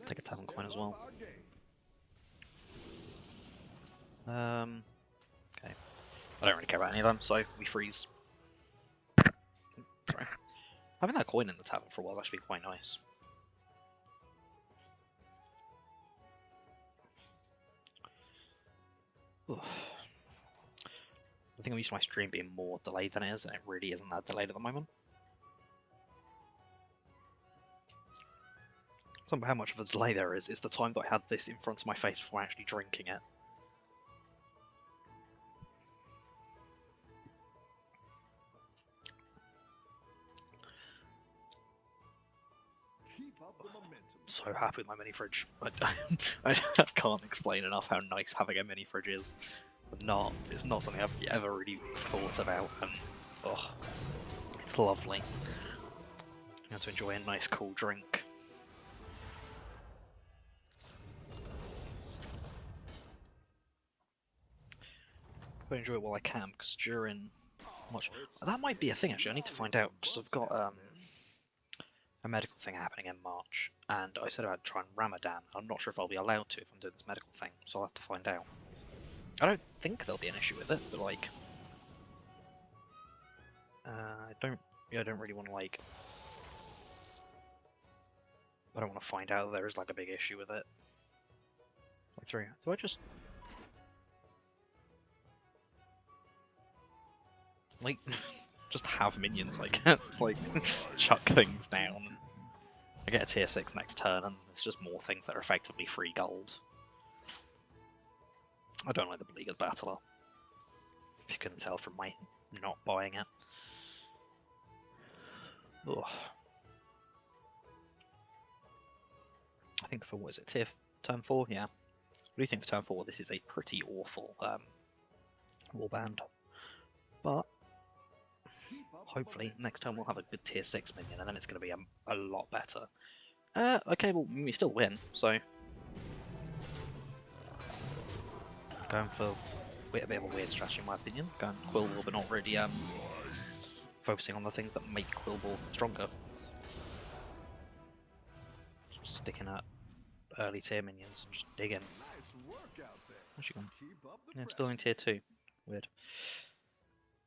Speaker 1: Take a
Speaker 2: let's
Speaker 1: tavern coin
Speaker 2: step
Speaker 1: as
Speaker 2: up
Speaker 1: well.
Speaker 2: our game.
Speaker 1: Okay. I don't really care about any of them, so we freeze. Sorry. Having that coin in the tavern for a while is actually quite nice. Oof. I think I'm used to my stream being more delayed than it is, and it really isn't that delayed at the moment. I don't know how much of a delay there is. It's the time that I had this in front of my face before actually drinking it.
Speaker 2: Keep up the momentum.
Speaker 1: So happy with my mini fridge. I can't explain enough how nice having a mini fridge is. But it's not something I've ever really thought about, and oh, it's lovely. You have to enjoy a nice cool drink. I enjoy it while I can, because during much that might be a thing actually. I need to find out because I've got a medical thing happening in March, and I said about trying Ramadan. I'm not sure if I'll be allowed to if I'm doing this medical thing, so I'll have to find out. I don't think there'll be an issue with it, but like, I don't really want to like. I don't want to find out that there is like a big issue with it. Like three. Do I just like just have minions? I guess like chuck things down. I get a tier 6 next turn, and it's just more things that are effectively free gold. I don't like the Beleaguered Battler, if you couldn't tell from my not buying it. Ugh. I think for, what is it, turn 4? Yeah. What do you think for turn 4? This is a pretty awful warband. But hopefully next turn we'll have a good tier 6 minion, and then it's going to be a lot better. Okay, well, we still win, so... Going for a bit of a weird strategy in my opinion. Going Quillball, but not really focusing on the things that make Quillball stronger. Just sticking at early tier minions and just digging.
Speaker 2: Nice work out there.
Speaker 1: Where's she gone?
Speaker 2: Keep up the
Speaker 1: Yeah,
Speaker 2: pressure.
Speaker 1: still in tier 2. Weird.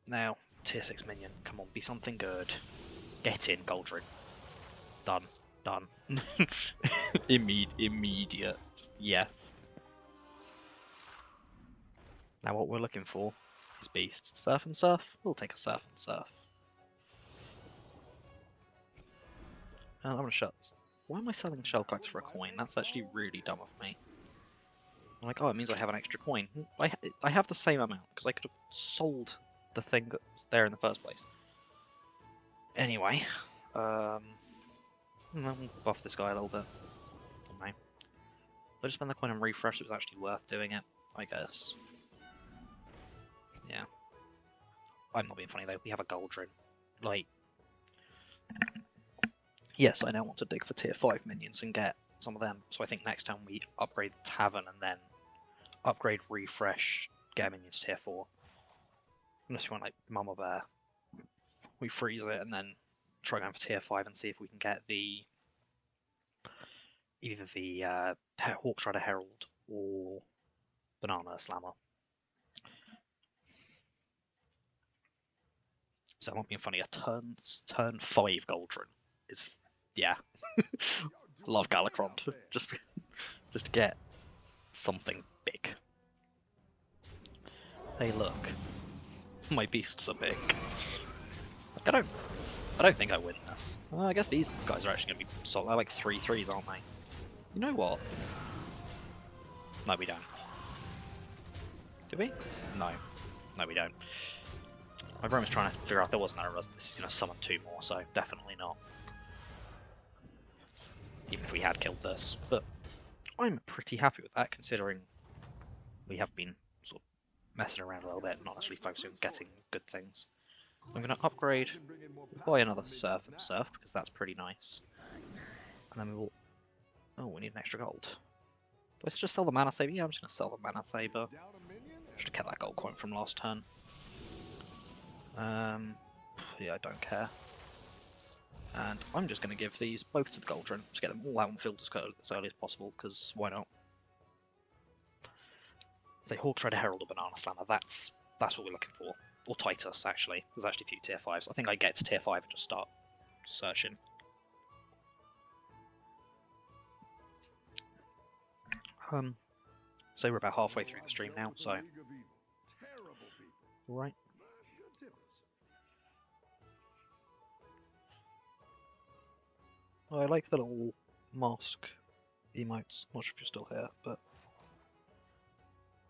Speaker 1: Now, tier 6 minion. Come on, be something good. Get in, Goldrin. Done. Done. Immediate. Just yes. Now what we're looking for is beasts. Surf and Surf? We'll take a Surf and Surf. I'm gonna shut. Why am I selling Shell Collector for a coin? That's actually really dumb of me. I'm like, oh, it means I have an extra coin. I have the same amount, because I could have sold the thing that was there in the first place. Anyway, we'll buff this guy a little bit. Okay. I just spend the coin and refresh, it was actually worth doing it, I guess. Yeah. I'm not being funny though, we have a Goldrin. Like, yes, I now want to dig for tier 5 minions and get some of them, so I think next time we upgrade the Tavern and then upgrade, refresh, get minions to tier 4. Unless we want like Mama Bear. We freeze it and then try going for tier 5 and see if we can get the either the Hawkstrider Herald or Banana Slammer. So I'm not being funny, a turn 5 Goldrin is, yeah. Love Galacron, just to get something big. Hey look, my beasts are big. Like, I don't think I win this. I guess these guys are actually going to be solid. They're like 3/3s, aren't they? You know what? No, we don't. Do we? No. No, we don't. My brain was trying to figure out there wasn't a reason this is going to summon 2 more, so definitely not. Even if we had killed this. But I'm pretty happy with that, considering we have been sort of messing around a little bit, not actually focusing on getting good things. I'm going to upgrade, buy another Surf and Surf, because that's pretty nice. And then we will... Oh, we need an extra gold. Let's just sell the Mana Saber. Yeah, I'm just going to sell the Mana Saber. Should have kept that gold coin from last turn. Yeah, I don't care. And I'm just going to give these both to the Goldrun to get them all out on the field as early as possible, because why not? They Hawk Trader Herald or Banana Slammer, that's what we're looking for. Or Titus, actually. There's actually a few tier 5s. I think I get to tier 5 and just start searching. So we're about halfway through the stream now, so... Right. I like the little mask emotes. Not sure if you're still here, but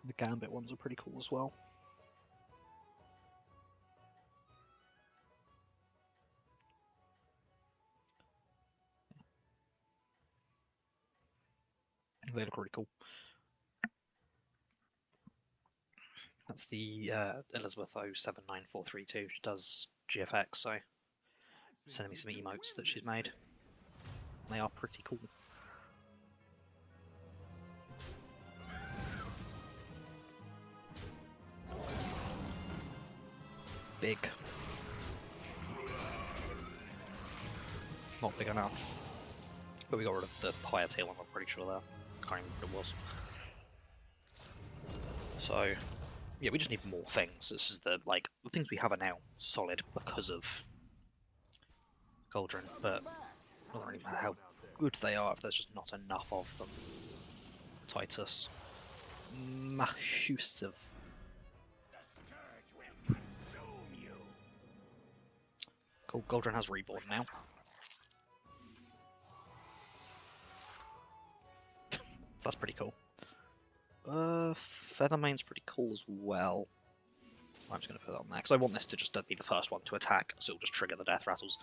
Speaker 1: the Gambit ones are pretty cool as well. They look really cool. That's the Elizabeth 079432. She does GFX, so sending me some emotes that she's made. They are pretty cool. Big. Not big enough. But we got rid of the higher tier one, I'm pretty sure there. Can't even remember what it was. So, yeah, we just need more things. This is the things we have are now solid because of Goldrun, but it doesn't really matter how good they are if there's just not enough of them. Titus. Mahusiv. Cool, Goldrun has Reborn now. That's pretty cool. Feathermane's pretty cool as well. I'm just going to put that on there, because I want this to just be the first one to attack, so it'll just trigger the death rattles.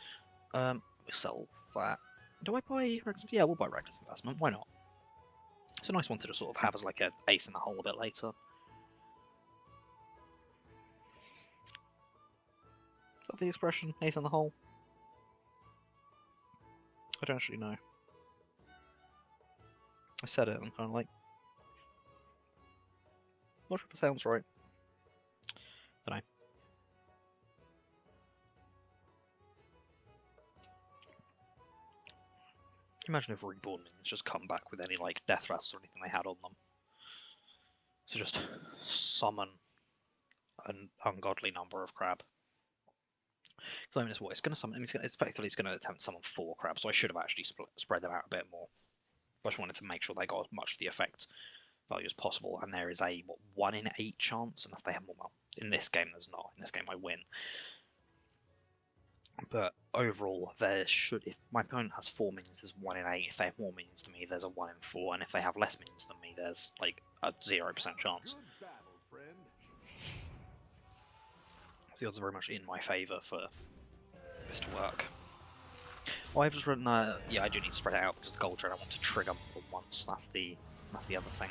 Speaker 1: We sell that. Do I buy Reckless? Yeah, we'll buy Reckless Investment, why not? It's a nice one to just sort of have as like an ace in the hole a bit later. Is that the expression? Ace in the hole? I don't actually know. I said it, I'm kind of like... Not sure if it sounds right. Don't know. Imagine if Reborn minions just come back with any like death threats or anything they had on them. So just summon an ungodly number of crab. Because I mean, it's going to summon. It's effectively going to attempt to summon 4 crabs. So I should have actually spread them out a bit more. I just wanted to make sure they got as much of the effect value as possible. And there is a 1 in 8 chance, unless they have more. Well, in this game, there's not. In this game, I win. But overall, there should, if my opponent has 4 minions, there's 1 in 8. If they have more minions than me, there's a 1 in 4. And if they have less minions than me, there's like a 0% chance. The odds are very much in my favour for this to work. Oh, I've just written, yeah, I do need to spread it out because the Goldrun I want to trigger more than once. That's the other thing.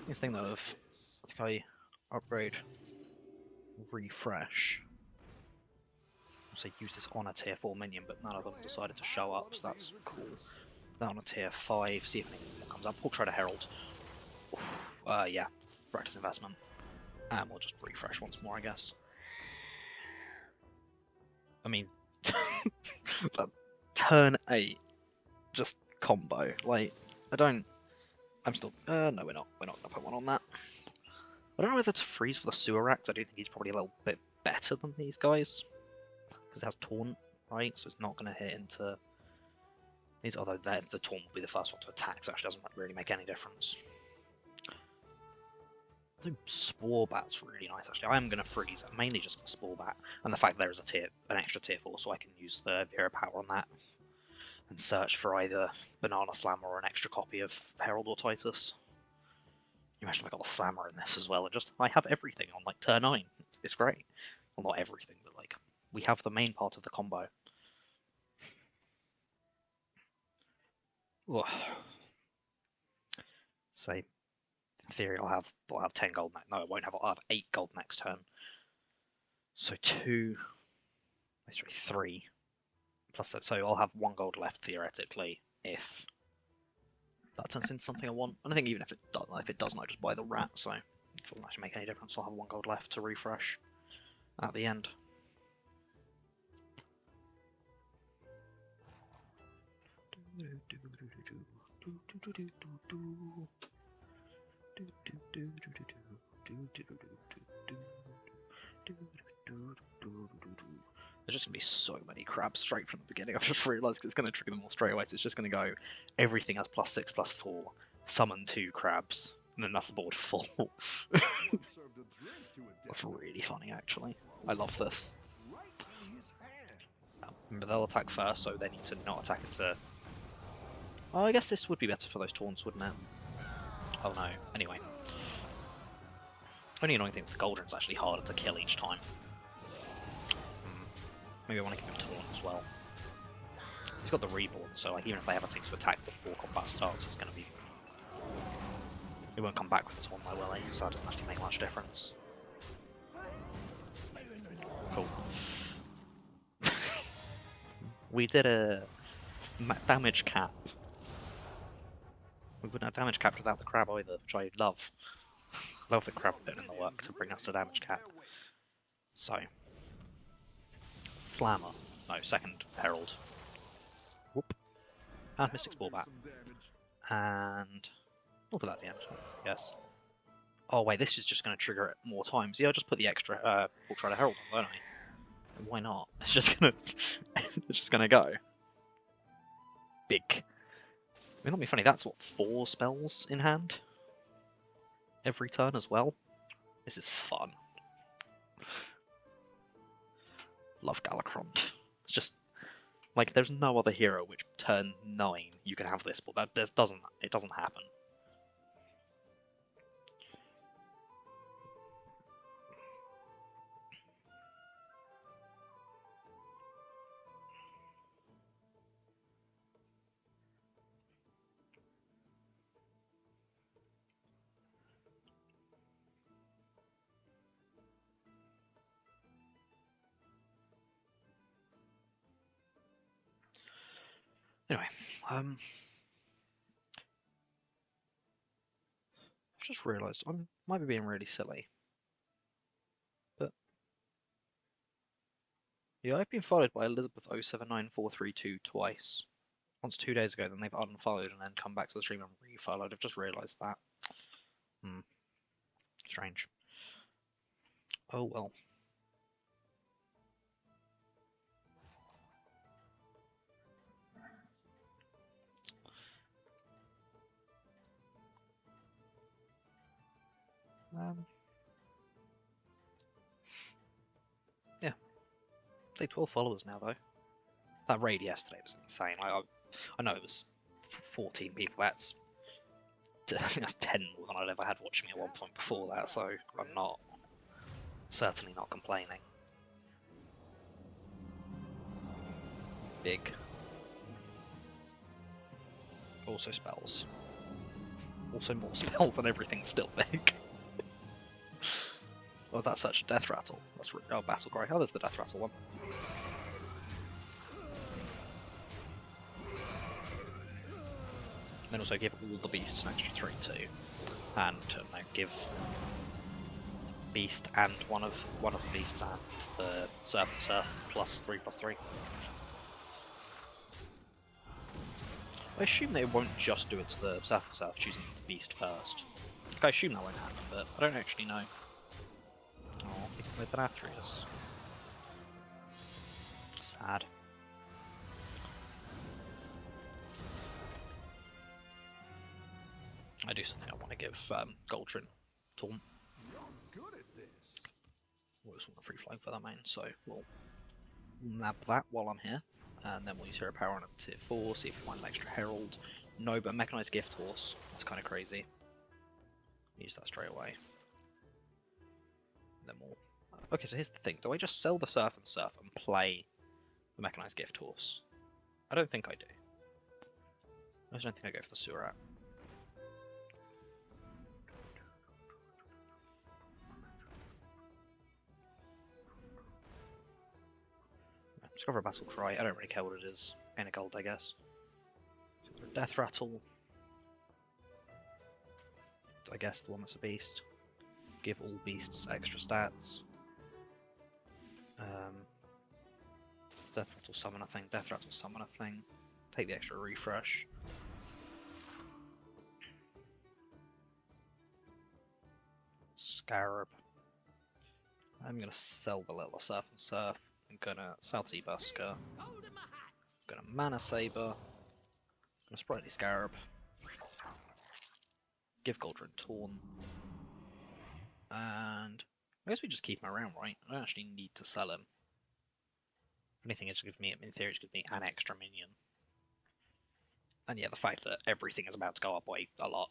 Speaker 1: This thing though of, I think I upgrade, refresh. So use this on a tier 4 minion, but none of them decided to show up, so that's cool. Then on a tier 5, see if anything more comes up. Hawk Trader Herald. Yeah, Reckless Investment. And we'll just refresh once more, I guess. I mean, that turn 8 just combo. Like, I'm still. No, we're not. We're not gonna put one on that. I don't know whether to freeze for the Suarax. I do think he's probably a little bit better than these guys. Because it has Taunt, right? So it's not gonna hit into these, although the Taunt will be the first one to attack, so it actually doesn't really make any difference. I think Spore Bat's really nice, actually. I am going to freeze it, mainly just for Spore Bat, and the fact there is an extra tier 4, so I can use the Hero Power on that, and search for either Banana Slammer or an extra copy of Herald or Titus. You imagine if I got a Slammer in this as well, and just, I have everything on, like, turn 9. It's great. Well, not everything, but, like, we have the main part of the combo. Ugh. So, in theory, I'll have 10 gold. No, I won't have. I'll have 8 gold next turn. So 2, 3 plus that. So I'll have 1 gold left theoretically if that turns into something I want. And I think even if it doesn't, I just buy the rat. So it doesn't actually make any difference. I'll have 1 gold left to refresh at the end. There's just going to be so many crabs straight from the beginning. I've just realised it's going to trigger them all straight away, so it's just going to go, everything has +6, +4, summon 2 crabs, and then that's the board full. That's really funny, actually. I love this. Remember, they'll attack first, so they need to not attack into... Oh, I guess this would be better for those taunts, wouldn't it? Oh no. Anyway. Only annoying thing is the Gauldron's actually harder to kill each time. Maybe I want to give him taunt as well. He's got the Reborn, so like even if they have a thing to attack before combat starts, it's going to be... He won't come back with the taunt, will he? So that doesn't actually make much difference. Cool. We did a damage cap. We wouldn't have damage capped without the crab either, which I love. Love the crab putting in the work to bring us to damage cap. So... Slammer. No, second Herald. Whoop. And Mystic Spore back. And... We'll put that at the end, yes. Oh wait, this is just going to trigger it more times. Yeah, I'll just put the extra Ultra Herald on, won't I? Why not? It's just gonna... it's just gonna go. Big. I mean, not be funny, that's what, 4 spells in hand? Every turn as well? This is fun. Love Galacrond. It's just... Like, there's no other hero which turn 9 you can have this, but it doesn't happen. Anyway, I've just realised I might be being really silly, but yeah, I've been followed by Elizabeth 079432 twice. Once 2 days ago, then they've unfollowed and then come back to the stream and refollowed. I've just realised that. Strange. Oh well. Yeah. Say 12 followers now, though. That raid yesterday was insane. I know it was 14 people. That's 10 more than I'd ever had watching me at one point before that, so I'm certainly not complaining. Big. Also spells. Also more spells and everything's still big. Oh, that's such a death rattle. That's battle cry. Oh, there's the death rattle one. Then also give all the beasts an extra 3 too, and no, give beast and one of the beasts and the surf +3/+3. I assume they won't just do it to the surf, choosing the beast first. Like, I assume that won't happen, but I don't actually know. Oh, with Athreus. Sad. I do something I want to give Gauldron taunt. Always want a free flag for that main, so we'll nab that while I'm here. And then we'll use Hero Power on up to tier 4, see if we find an extra Herald. No, but Mechanized Gift Horse. That's kind of crazy. Use that straight away. And then we'll Okay, so here's the thing. Do I just sell the Surf and Surf and play the Mechanized Gift Horse? I don't think I do. I just don't think I go for the Surat. Discover a Battle Cry. I don't really care what it is. Gain a gold, I guess. Death Rattle. I guess the one that's a beast. Give all beasts extra stats. Death Rattle summon a thing. Death Rattle summon a thing. Take the extra refresh. Scarab. I'm gonna sell the little Surf and Surf. I'm gonna South Sea Busker. Gonna Mana Saber. Gonna Sprightly Scarab. Give Goldrin Torn. And I guess we just keep him around, right? I don't actually need to sell him. If anything, it just gives me, in theory, it gives me an extra minion. And yeah, the fact that everything is about to go up by a lot.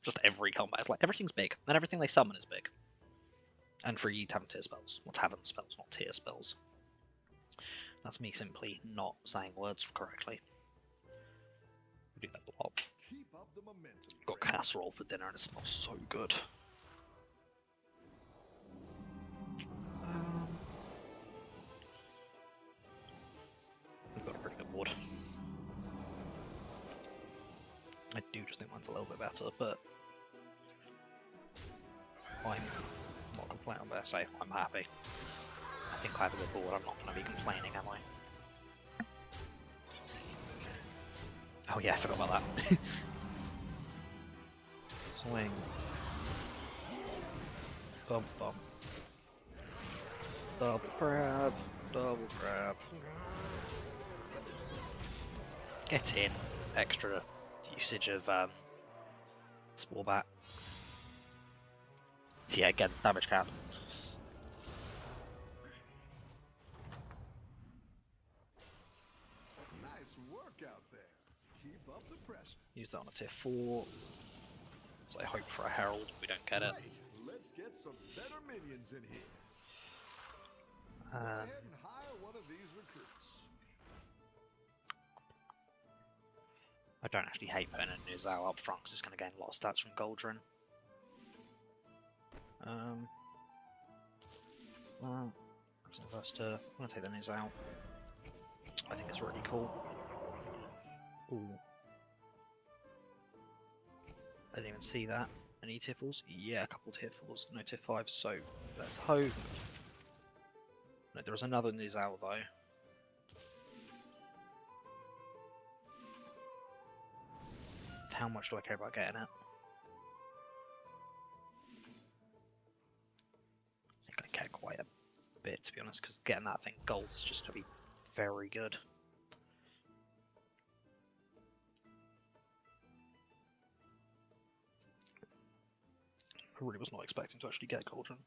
Speaker 1: Just every combat. It's like everything's big, and everything they summon is big. And for you, Tavern tier spells. Or Tavern spells, not tier spells. That's me simply not saying words correctly. We do that a lot.
Speaker 2: Keep up the momentum.
Speaker 1: Got casserole for dinner and it smells so good. We've got a pretty good board. I do just think mine's a little bit better, but I'm not complaining. But I say I'm happy. I think I have a good board. I'm not going to be complaining, am I? Oh yeah, I forgot about that. Swing. Bump bump. Double crab. Double crab. Get in. Extra usage of Spore Bat. So yeah, again, damage cap.
Speaker 2: Nice work out there. Keep up the pressure.
Speaker 1: Use that on a tier 4. So I hope for a Herald, we don't get it.
Speaker 2: Right, let's get some better minions in here. Go
Speaker 1: And
Speaker 2: ahead and hire one of these recruits.
Speaker 1: I don't actually hate putting a Nuzao up front because it's going to gain a lot of stats from Goldrin. Well, first, I'm going to take the Nuzao. I think it's really cool. Ooh. I didn't even see that. Any tier 4s? Yeah, a couple tier 4s. No tier 5s, so let's hope. No, there was another Nuzao though. How much do I care about getting it? I think I care quite a bit, to be honest, because getting that thing gold is just going to be very good. I really was not expecting to actually get Goldrin.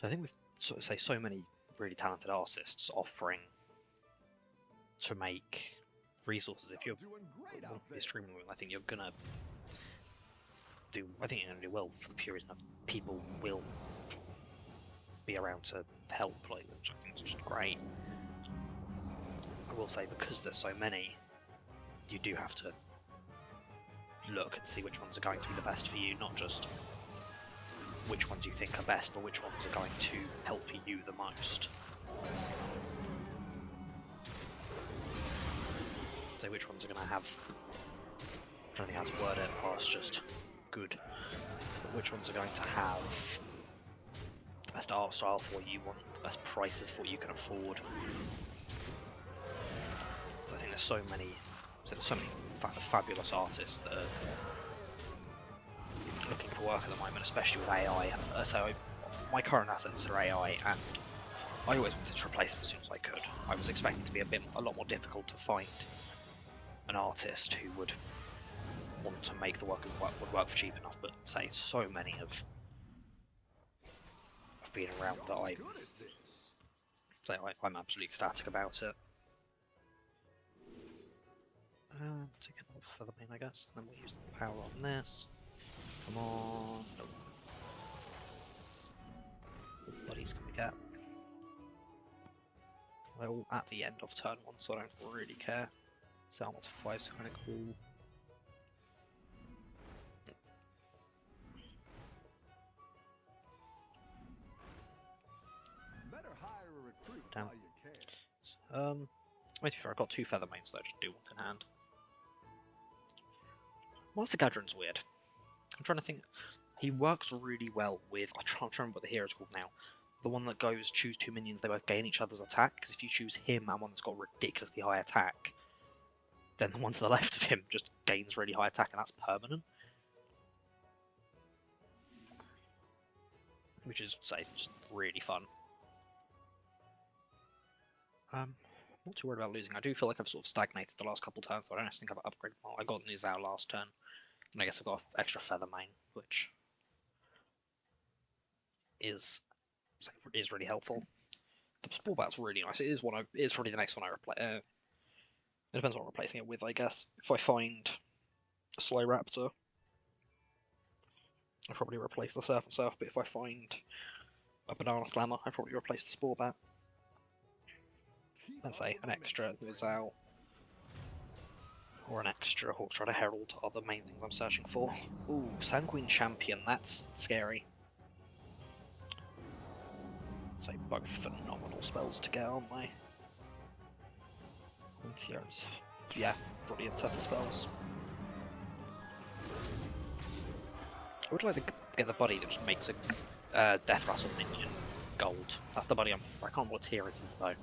Speaker 1: So I think with sort of say so many really talented artists offering to make resources. If you're
Speaker 2: Doing great out there.
Speaker 1: streaming, I think you're gonna do. I think you're gonna do well for the pure reason of people will be around to help, like, which I think is just great. I will say because there's so many, you do have to look and see which ones are going to be the best for you, not just which ones you think are best, but which ones are going to help you the most. So which ones are going to have, I don't know how to word it past just good, but which ones are going to have the best art style for you, want the best prices for what you can afford. I think there's so many fabulous artists that are looking for work at the moment, especially with AI. So my current assets are AI and I always wanted to replace them as soon as I could. I was expecting it to be a lot more difficult to find an artist who would want to make the work would work for cheap enough, but say so many have been around that I'm absolutely ecstatic about it. Take another feather main, I guess, and then we'll use the power on this. Come on. Nope. What buddies can we get? They're all at the end of turn 1, so I don't really care. Salmon to 5 is kind of cool.
Speaker 2: Better hire a recruit
Speaker 1: Damn.
Speaker 2: while you can.
Speaker 1: Wait, I've got 2 feather mains that I just do want in hand. Monster Gadron's weird. I'm trying to think. He works really well with. I'm trying to remember what the hero's called now. The one that goes choose 2 minions, they both gain each other's attack. Because if you choose him and one that's got ridiculously high attack, then the one to the left of him just gains really high attack, and that's permanent. Which is, say, just really fun. Not too worried about losing. I do feel like I've sort of stagnated the last couple turns, so I don't think I've upgraded. Well, I got Nuzao last turn, and I guess I've got an extra feather main, which is really helpful. The Spore Bat's really nice. It is probably the next one I replace. It depends what I'm replacing it with, I guess. If I find a Slow Raptor, I'll probably replace the Surf and Surf, but if I find a Banana Slammer, I'll probably replace the Spore Bat. And say an extra Nuzao, or an extra Hawkstrider Herald are the main things I'm searching for. Ooh, Sanguine Champion, that's scary. So both phenomenal spells to get, aren't they? Yeah, brilliant set of spells. I would like to get the buddy that just makes a Death Rattle minion gold. That's the buddy I'm for. I can't remember what tier it is though.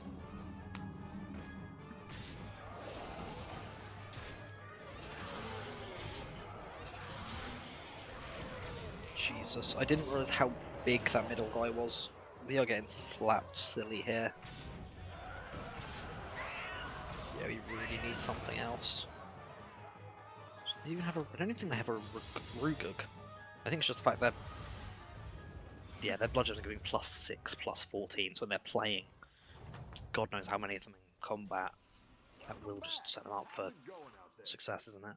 Speaker 1: Jesus, I didn't realise how big that middle guy was. We are getting slapped silly here. Yeah, we really need something else. Do they even have a? I don't even think they have a Rugug. I think it's just the fact that their bludgeons are giving +6, +14, so when they're playing, God knows how many of them in combat, that will just set them up for success, isn't it?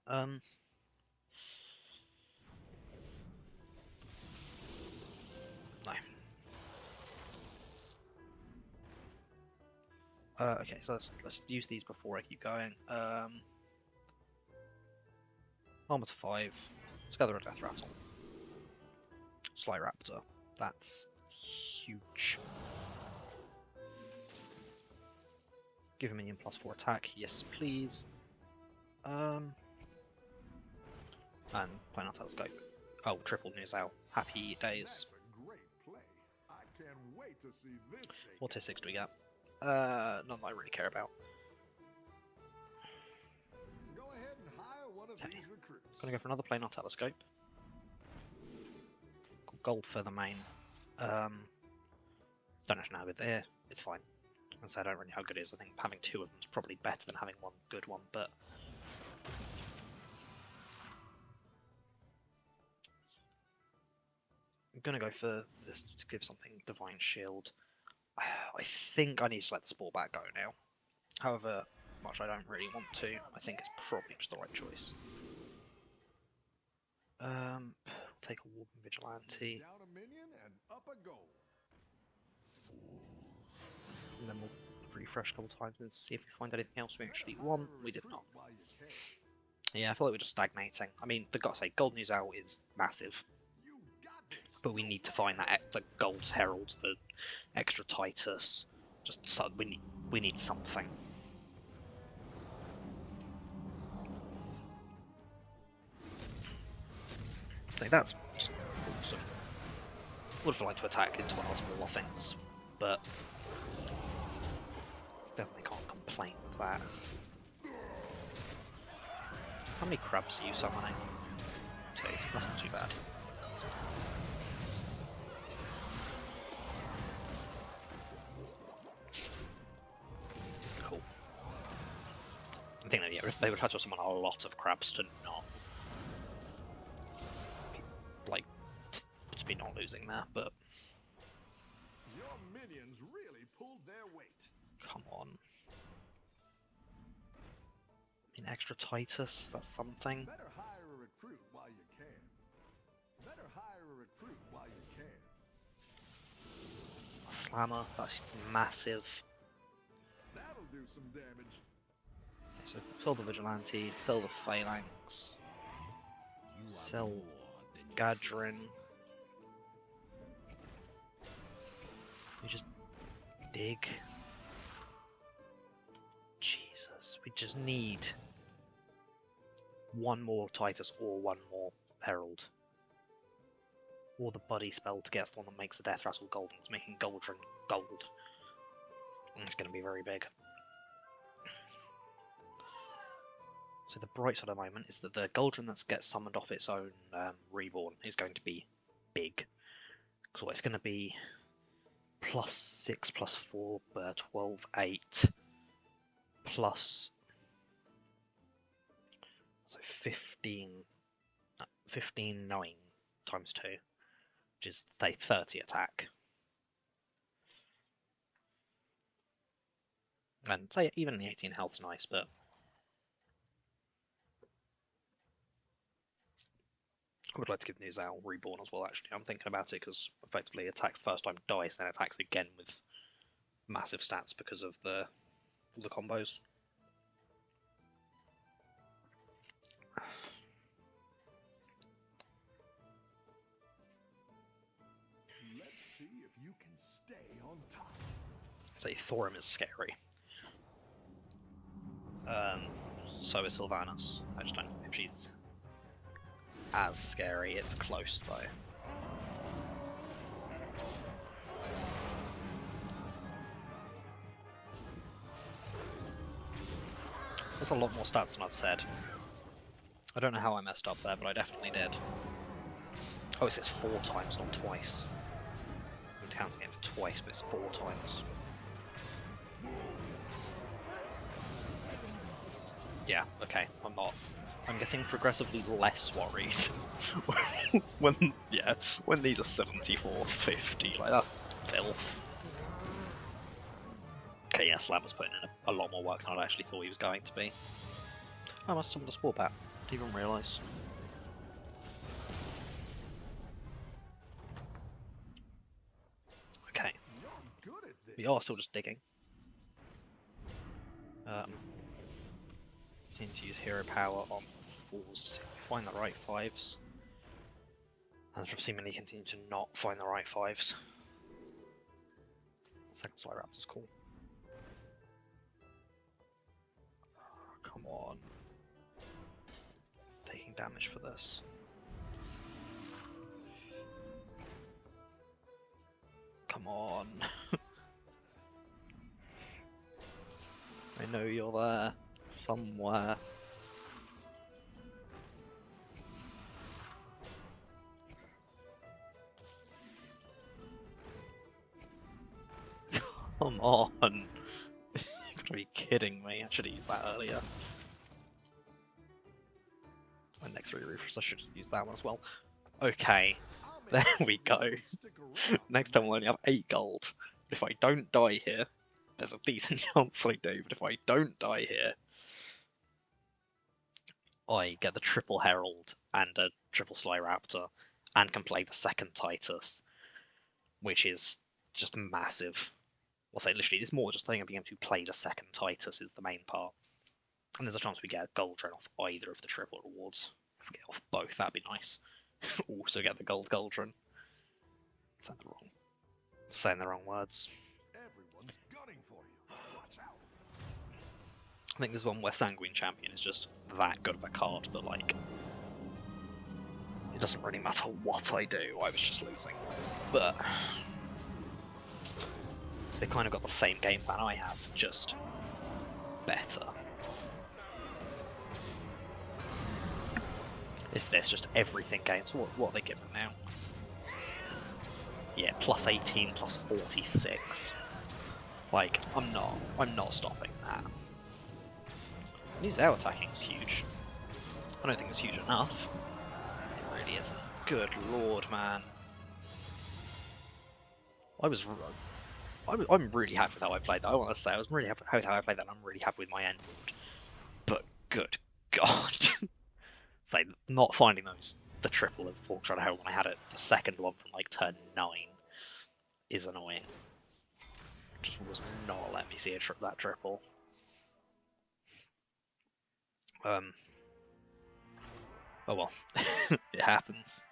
Speaker 1: No. Okay, so let's use these before I keep going. Armor to 5. Let's gather a Death Rattle. Sly Raptor. That's huge. Give a minion +4 attack. Yes, please. And play not telescope. Oh, triple Nuzao. Happy days.
Speaker 2: That's a great play. I can't wait to see this shake.
Speaker 1: What tier 6 do we get? None that I really care about.
Speaker 2: Go ahead and hire one of these recruits.
Speaker 1: Gonna go for another planar telescope. Gold for the main. Don't actually know how good they're. It's fine. I say I don't really know how good it is. I think having 2 of them is probably better than having one good one, but I'm gonna go for this to give something Divine Shield. I think I need to let the Spore Bat go now. However much I don't really want to, I think it's probably just the right choice. Take a Warden Vigilante.
Speaker 2: Down a minion and up a goal.
Speaker 1: And then we'll refresh a couple times and see if we find anything else we actually want. We did not. Yeah, I feel like we're just stagnating. I mean, the Gold Nuzao is massive, but we need to find that the Gold Herald, the extra Titus. Just so we need something. Like, that's just awesome. Would have liked to attack into one of the smaller things, but definitely can't complain with that. How many crabs are you summoning? 2. That's not too bad. I think that, yeah, if they would have to summon a lot of crabs to not, like, to be not losing there, but...
Speaker 2: Your minions really pulled their weight.
Speaker 1: Come on. I mean, extra Titus, that's something.
Speaker 2: Better hire a recruit while you can. Better hire a recruit while you can.
Speaker 1: A Slammer, that's massive.
Speaker 2: That'll do some damage.
Speaker 1: So, sell the Vigilante, sell the Phalanx, sell Gadrin. We just dig. Jesus, we just need one more Titus or one more Herald. Or the buddy spell to get us the one that makes the Death Rattle golden. It's making Goldrin gold. And it's going to be very big. So the bright side at the moment is that the Goldrin that gets summoned off its own reborn is going to be big. So it's going to be +6, +4, 12, 8, plus... So 15, 9 times 2, which is, say, 30 attack. And say even the 18 health's nice, but I would like to give Nuzal Reborn as well, actually. I'm thinking about it because effectively attacks first time dies, then attacks again with massive stats because of the combos.
Speaker 2: Let's see if you can stay on top.
Speaker 1: Say Thorim is scary. So is Sylvanas. I just don't know if she's as scary. It's close though. That's a lot more stats than I'd said. I don't know how I messed up there, but I definitely did. Oh, it says 4 times, not twice. I'm counting it for twice, but it's 4 times. Yeah, okay, I'm not. I'm getting progressively less worried when these are 74, 50, like that's filth. Okay, yeah, Slammer's putting in a lot more work than I actually thought he was going to be. I must have summoned a Spore Bat, didn't even realise. Okay, we are still just digging. Need to use hero power on 4s to find the right 5s. And seemingly continue to not find the right 5s. Second Sly Raptor's cool. Oh, come on. Taking damage for this. Come on. I know you're there. Somewhere. Come on! You gotta be kidding me. I should have used that earlier. My next 3 refresh, I should have used that one as well. Okay, there we go. Next time we'll only have 8 gold. If I don't die here, there's a decent chance I do, but if I don't die here, I get the triple Herald and a triple Sly Raptor, and can play the second Titus, which is just massive. I'll say literally, it's more just being able to play the second Titus is the main part. And there's a chance we get a Goldrin off either of the triple rewards. If we get off both, that'd be nice. Also get the gold Goldrin. Saying the wrong words.
Speaker 2: Everyone's gunning for you. Watch out.
Speaker 1: I think there's one where Sanguine Champion is just that good of a card that, like, it doesn't really matter what I do, I was just losing. But they kind of got the same game plan I have, just better. Is this just everything gains? What are they giving now? Yeah, plus 18, plus 46. Like, I'm not stopping that. His air attacking is huge. I don't think it's huge enough. It really isn't. Good lord, man. I'm really happy with how I played that. I want to say I was really happy with how I played that. And I'm really happy with my end board. But good god, so not finding the triple of Fork Shot Hell when I had it the second one from like turn 9 is annoying. Just was not letting me see that triple. Oh well, it happens.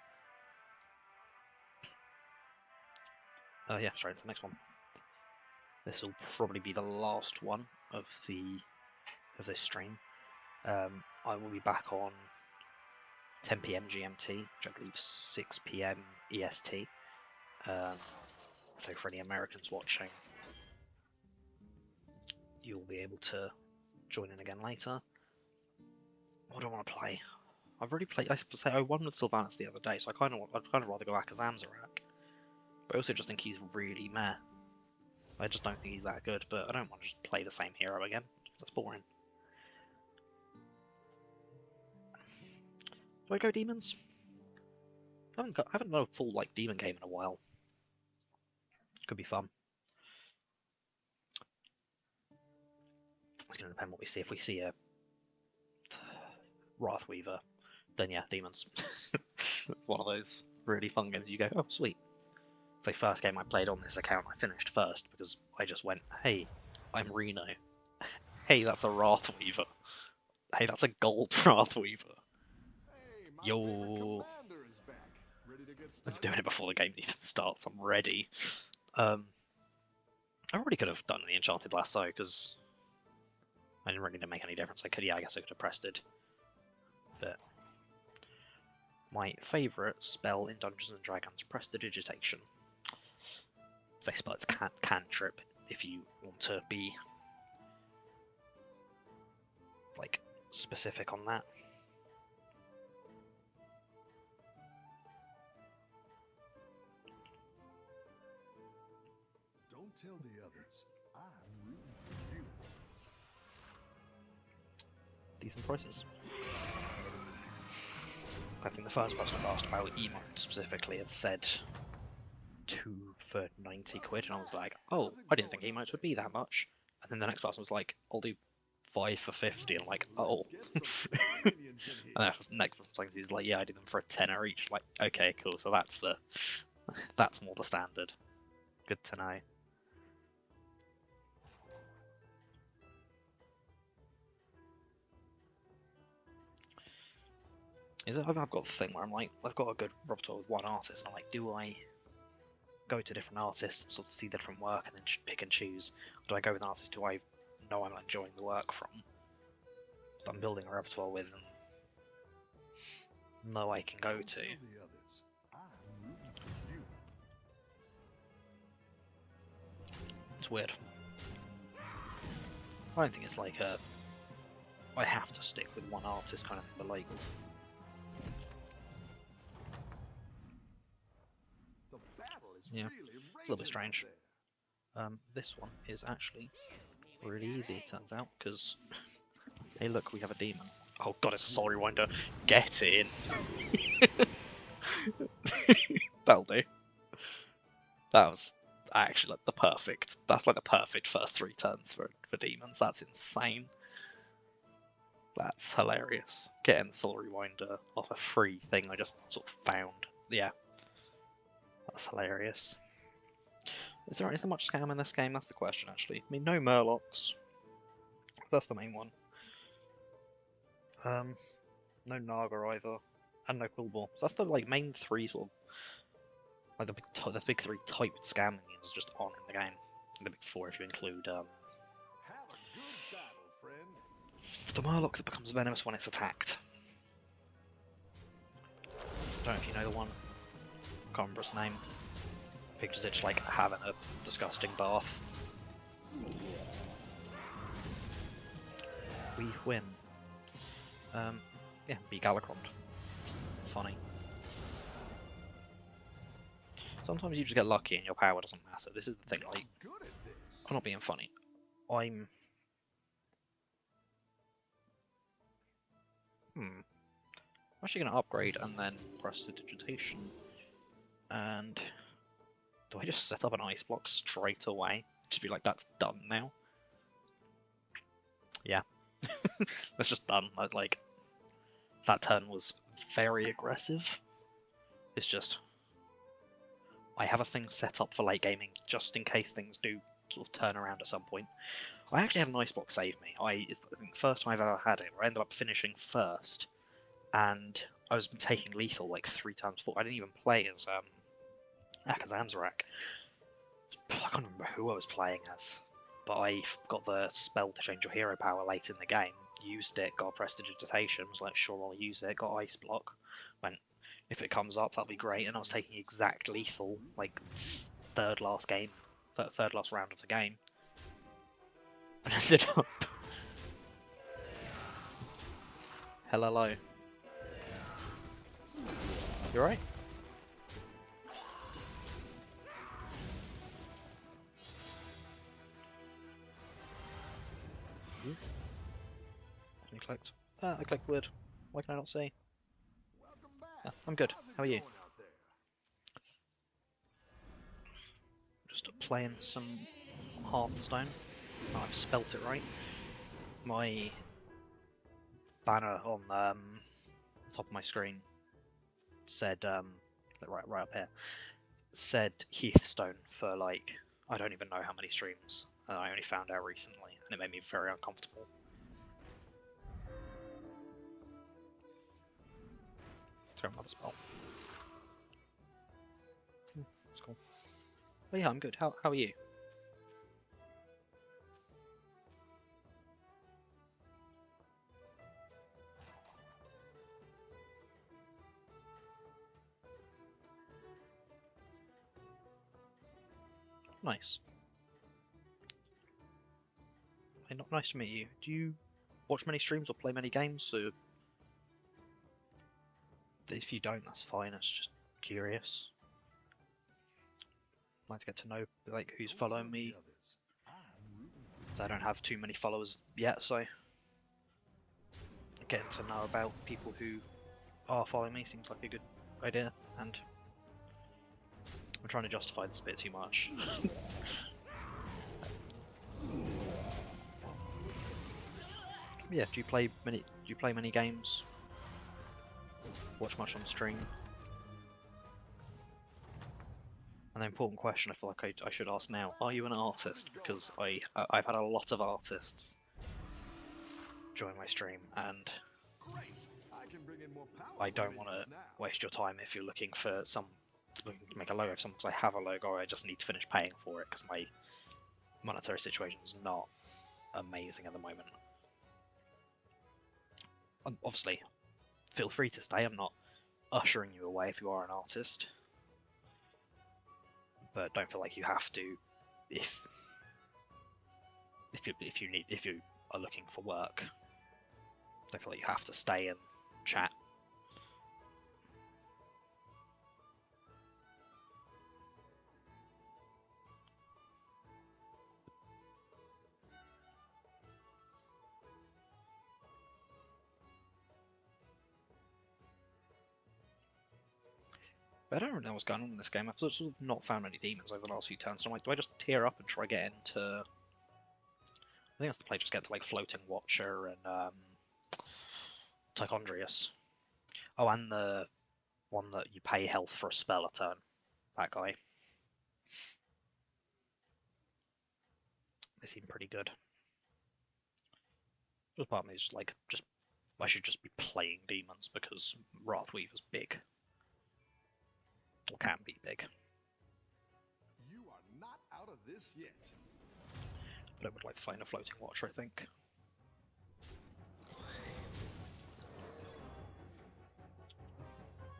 Speaker 1: Yeah, straight into the next one. This will probably be the last one of this stream. I will be back on 10 PM GMT, which I believe 6 PM EST. So for any Americans watching, you'll be able to join in again later. What do I want to play? I've already played. I won with Sylvanas the other day, so I'd kind of rather go back as Amzarak. But I also just think he's really meh. I just don't think he's that good. But I don't want to just play the same hero again. That's boring. Do I go demons? I haven't done a full like demon game in a while. Could be fun. It's going to depend what we see. If we see a Wrathweaver, then yeah, demons. One of those really fun games you go, oh sweet. It's the first game I played on this account I finished first because I just went, hey, I'm Reno. Hey, that's a Wrathweaver. Hey, that's a gold Wrathweaver.
Speaker 2: Hey, my
Speaker 1: Yo.
Speaker 2: favorite commander is back. Ready to get
Speaker 1: I'm
Speaker 2: started?
Speaker 1: doing it before the game even starts, I'm ready. I already could have done the Enchanted Lasso because I didn't really make any difference. I guess I could have pressed it. But my favourite spell in Dungeons and Dragons, Prestidigitation. They spell it's cantrip if you want to be like specific on that.
Speaker 2: Don't tell the others. I'm rooting for you.
Speaker 1: Decent prices. I think the first person I asked about emotes specifically had said 2 for 90 quid, and I was like, oh, I didn't think emotes would be that much. And then the next person was like, I'll do 5 for 50, and I'm like, oh. And then the next person was like, yeah, I did them for a tenner each. Like, okay, cool. So that's more the standard. Good to know. I've got the thing where I'm like, I've got a good repertoire with one artist, and I'm like, do I go to different artists and sort of see the different work and then pick and choose? Or do I go with an artist who I know I'm enjoying the work from, that I'm building a repertoire with, and know I can go to? It's weird. I don't think it's like I have to stick with one artist kind of thing, but like, yeah, it's a little bit strange. This one is actually really easy, it turns out, because hey look, we have a demon. Oh god, it's a Soul Rewinder. Get in! That'll do. That was actually like that's like the perfect first 3 turns for demons. That's insane. That's hilarious. Getting the Soul Rewinder off a free thing I just sort of found. Yeah. That's hilarious. Is there much scam in this game? That's the question, actually. I mean, no Murlocs. That's the main one. No Naga either. And no Quillbore. So that's the like main 3 sort of like the big 3 typed scam minions just on in the game. And the big 4 if you include
Speaker 2: Have a good battle, friend.
Speaker 1: the Murloc that becomes venomous when it's attacked. Don't know if you know the one. Can't remember its name. Pictures it just like having a disgusting bath. We win. Yeah, be Galacrond. Funny. Sometimes you just get lucky and your power doesn't matter. This is the thing, like, I'm not being funny. I'm I'm actually going to upgrade and then prestidigitation. And do I just set up an ice block straight away? Just be like, that's done now? Yeah. That's just done. Like, that turn was very aggressive. It's just... I have a thing set up for late gaming, just in case things do sort of turn around at some point. I actually had an ice block save me. It's the first time I've ever had it, where I ended up finishing first, and I was taking lethal like 3 times before. I didn't even play as Akazanzarak. I can't remember who I was playing as, but I got the spell to change your hero power late in the game, used it, got prestidigitation, was like, sure, I'll use it, got ice block, went, if it comes up, that'll be great, and I was taking exact lethal, like, third last round of the game, and ended up... Hello. You alright? I clicked. I clicked wood. Why can I not see? Yeah, I'm good. How are you? Just playing some Hearthstone. Oh, I've spelt it right. My banner on the top of my screen said, right up here, said Hearthstone for like, I don't even know how many streams. I only found out recently, and it made me very uncomfortable. Throw another spell. That's cool. But yeah, I'm good. How are you? Nice. Hey, nice to meet you. Do you watch many streams or play many games? So if you don't, that's fine. It's just curious. I'd like to get to know like who's following me. I don't have too many followers yet, so getting to know about people who are following me seems like a good idea, and I'm trying to justify this a bit too much. Yeah, do you play many games? Watch much on stream? And the important question I feel like I should ask now, are you an artist? Because I've had a lot of artists join my stream, and I don't want to waste your time if you're looking to make a logo of something, because I have a logo, I just need to finish paying for it, because my monetary situation is not amazing at the moment. Obviously, feel free to stay, I'm not ushering you away if you are an artist. But don't feel like you have to if you are looking for work. Don't feel like you have to stay and chat. But I don't really know what's going on in this game. I've sort of not found any demons over the last few turns, so I'm like, do I just tear up and try get into... I think that's the play, just get to like Floating Watcher and Tichondrius. Oh, and the one that you pay health for a spell a turn. That guy. They seem pretty good. Just part of me is like, I should just be playing demons because Wrathweaver's big. Or can be big.
Speaker 2: You are not out of this yet.
Speaker 1: But I would like to find a Floating Watcher, I think.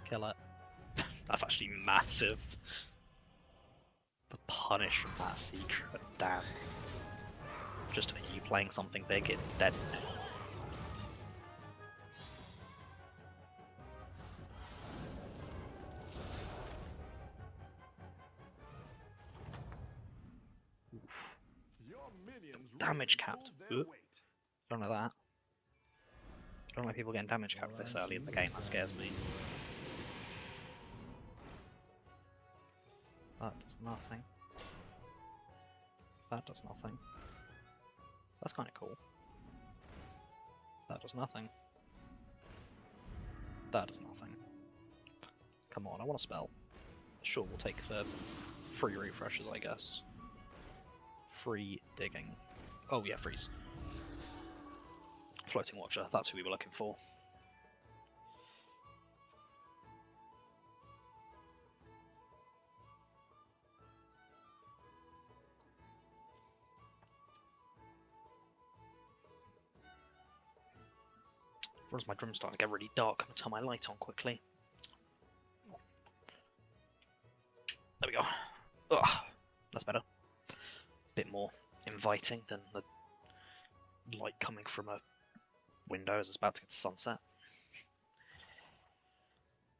Speaker 1: Kill it. That's actually massive. The punish from that secret, damn. Just you playing something big, it's dead. Damage capped. Don't know that. don't like people getting damage capped this early in the game, that scares me. That does nothing. That does nothing. That's kind of cool. That does nothing. That does nothing. Come on, I want a spell. Sure, we'll take the free refreshes, I guess. Free digging. Oh yeah, freeze. Floating Watcher, that's who we were looking for. As my drum's starting to get really dark, I'm going to turn my light on quickly. There we go. Ugh, that's better. Bit more inviting than the light coming from a window as it's about to get to sunset.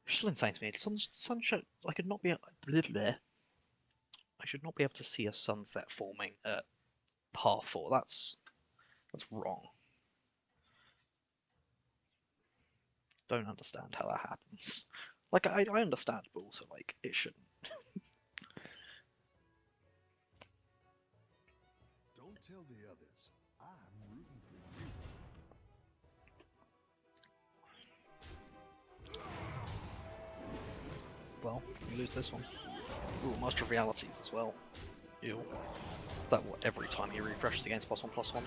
Speaker 1: It's still insane to me. Sunshine. I could not be. I should not be able to see a sunset forming at 4:30. That's wrong. Don't understand how that happens. Like I understand, but also like it shouldn't.
Speaker 2: Don't tell the others. I'm rooting for you.
Speaker 1: Well, we lose this one. Ooh, Master of Realities as well. Ew. That what every time he refreshes against +1/+1.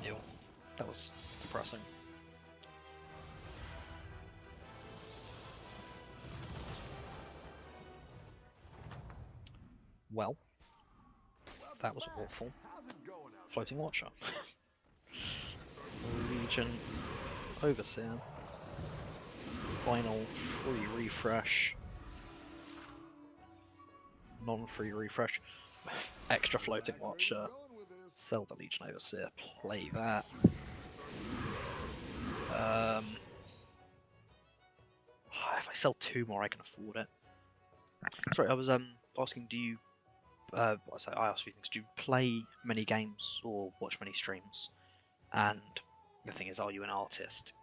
Speaker 1: Ew. That was depressing. Well, that was awful. Floating Watcher. Legion. Overseer. Final free refresh. Non-free refresh. Extra Floating Watcher. Sell the Legion Overseer. Play that. If I sell 2 more, I can afford it. Sorry, I was asking, do you? I asked a few things. Do you play many games or watch many streams? And the thing is, are you an artist?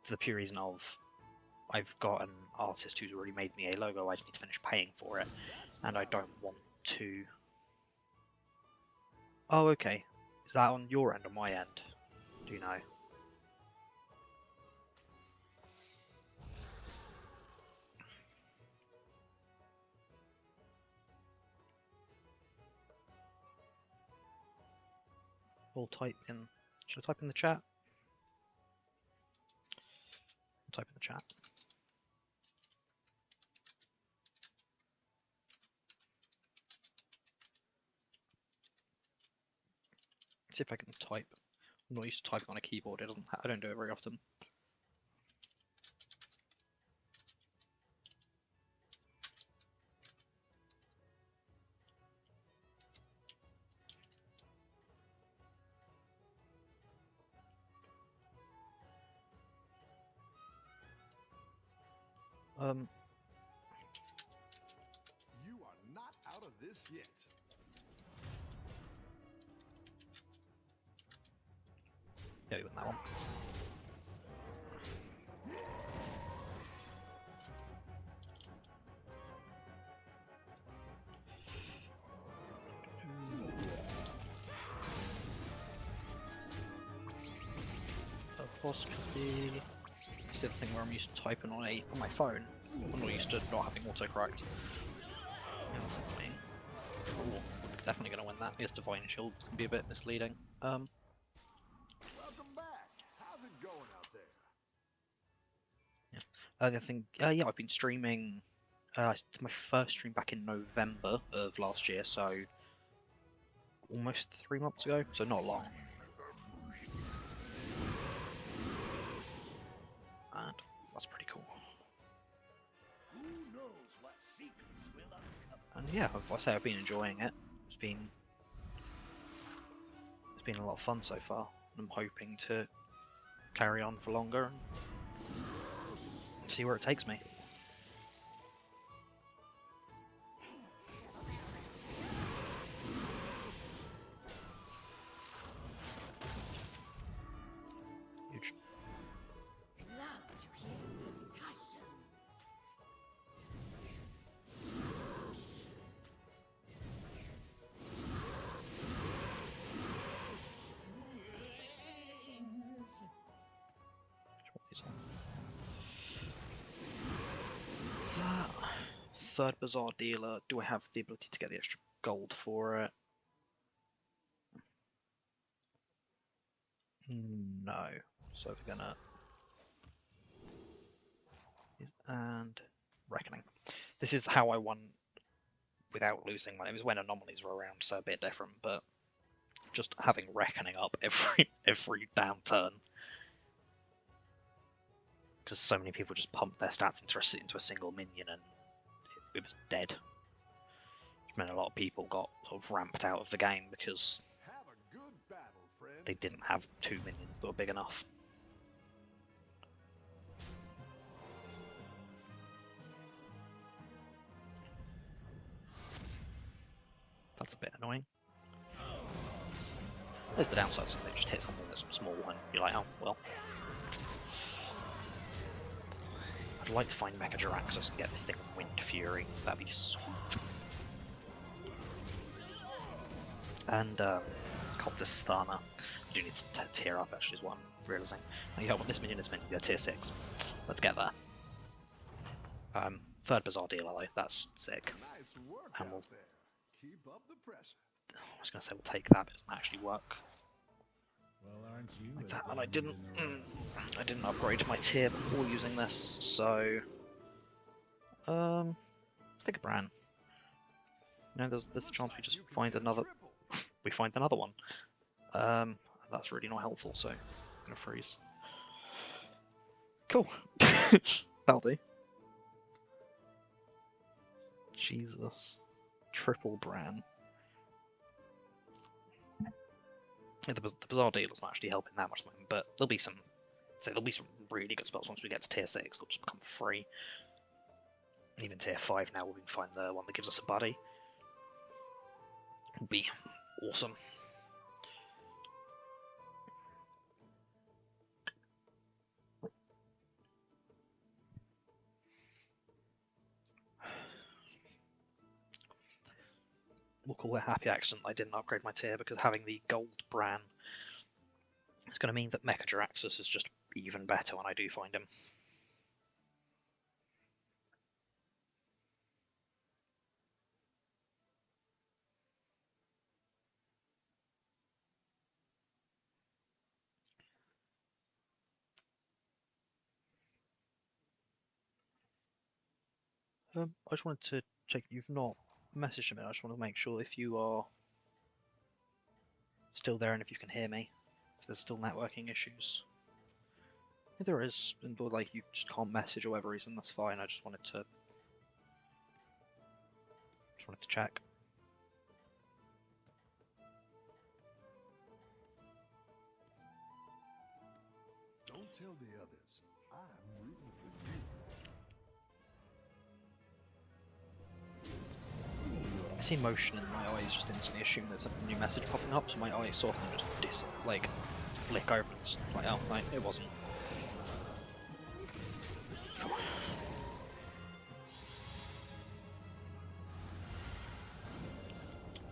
Speaker 1: For the pure reason of, I've got an artist who's already made me a logo. I just need to finish paying for it, and I don't want to. Oh, okay. Is that on your end or my end? Do you know? We'll type in. Should I type in the chat? I'll type in the chat. See if I can type. I'm not used to typing on a keyboard. I don't do it very often.
Speaker 2: You are not out of this yet.
Speaker 1: Yeah, we win that one. Apostrophe. It's the thing where I'm used to typing on my phone. I'm not used to not having autocorrect. Yeah, that's annoying. Troll. We're definitely going to win that. Yes, Divine Shield can be a bit misleading.
Speaker 2: Welcome back. How's it going out there?
Speaker 1: I think, yeah, I've been streaming. I did my first stream back in November of last year, so almost 3 months ago, so not long. And that's pretty cool.
Speaker 2: Who knows what secrets will uncover?
Speaker 1: And yeah, I say I've been enjoying it. It's been a lot of fun so far. I'm hoping to carry on for longer and see where it takes me. He's on. That third Bazaar Dealer. Do I have the ability to get the extra gold for it? No. So we're gonna and Reckoning. This is how I won without losing money. It was when anomalies were around, so a bit different, but just having Reckoning up every damn turn. Because so many people just pumped their stats into a single minion and it was dead. Which meant a lot of people got sort of ramped out of the game because
Speaker 2: Have a good battle, friend.
Speaker 1: they didn't have 2 minions that were big enough. That's a bit annoying. There's the downside, so they just hit something that's small and you're like, oh, well. I'd like to find Mecha Jiraxos and get this thing Wind Fury. That'd be sweet. And Cultist Thana. I do need to tier up, actually, is what I'm realising. Oh, yeah, well, this minion is meant to be a tier 6. Let's get there. Third Bazaar Dealer, though. That's sick.
Speaker 2: Nice work
Speaker 1: And we'll,
Speaker 2: out there. Keep up the pressure.
Speaker 1: I was going to say we'll take that, but it doesn't actually work.
Speaker 4: Well, aren't you
Speaker 1: Like
Speaker 4: a
Speaker 1: that, and I
Speaker 4: diamond
Speaker 1: didn't.
Speaker 4: in the rough?
Speaker 1: I didn't upgrade my tier before using this, so let's take a Bran. You know, there's a chance we just find another. We find another one. That's really not helpful, so I'm gonna freeze. Cool. That'll do. Jesus, triple Bran. Yeah, the Bazaar Dealer's not actually helping that much at the moment, but there'll be some really good spells once we get to tier 6. They'll just become free. And even tier 5 now, we can find the one that gives us a buddy. It'll be awesome. We'll call it a happy accident I didn't upgrade my tier, because having the gold Bran is going to mean that Mecha Jiraxos is just even better when I do find him. I just wanted to check you've not messaged me. I just want to make sure if you are still there and if you can hear me. If there's still networking issues. If there is, and like you just can't message or whatever reason, that's fine. I just wanted to check.
Speaker 2: Don't tell the others. I'm rooting for you.
Speaker 1: I see motion in my eyes, just instantly assume there's a new message popping up, so my eyes soften and just flick over and it's like, oh, no, it wasn't.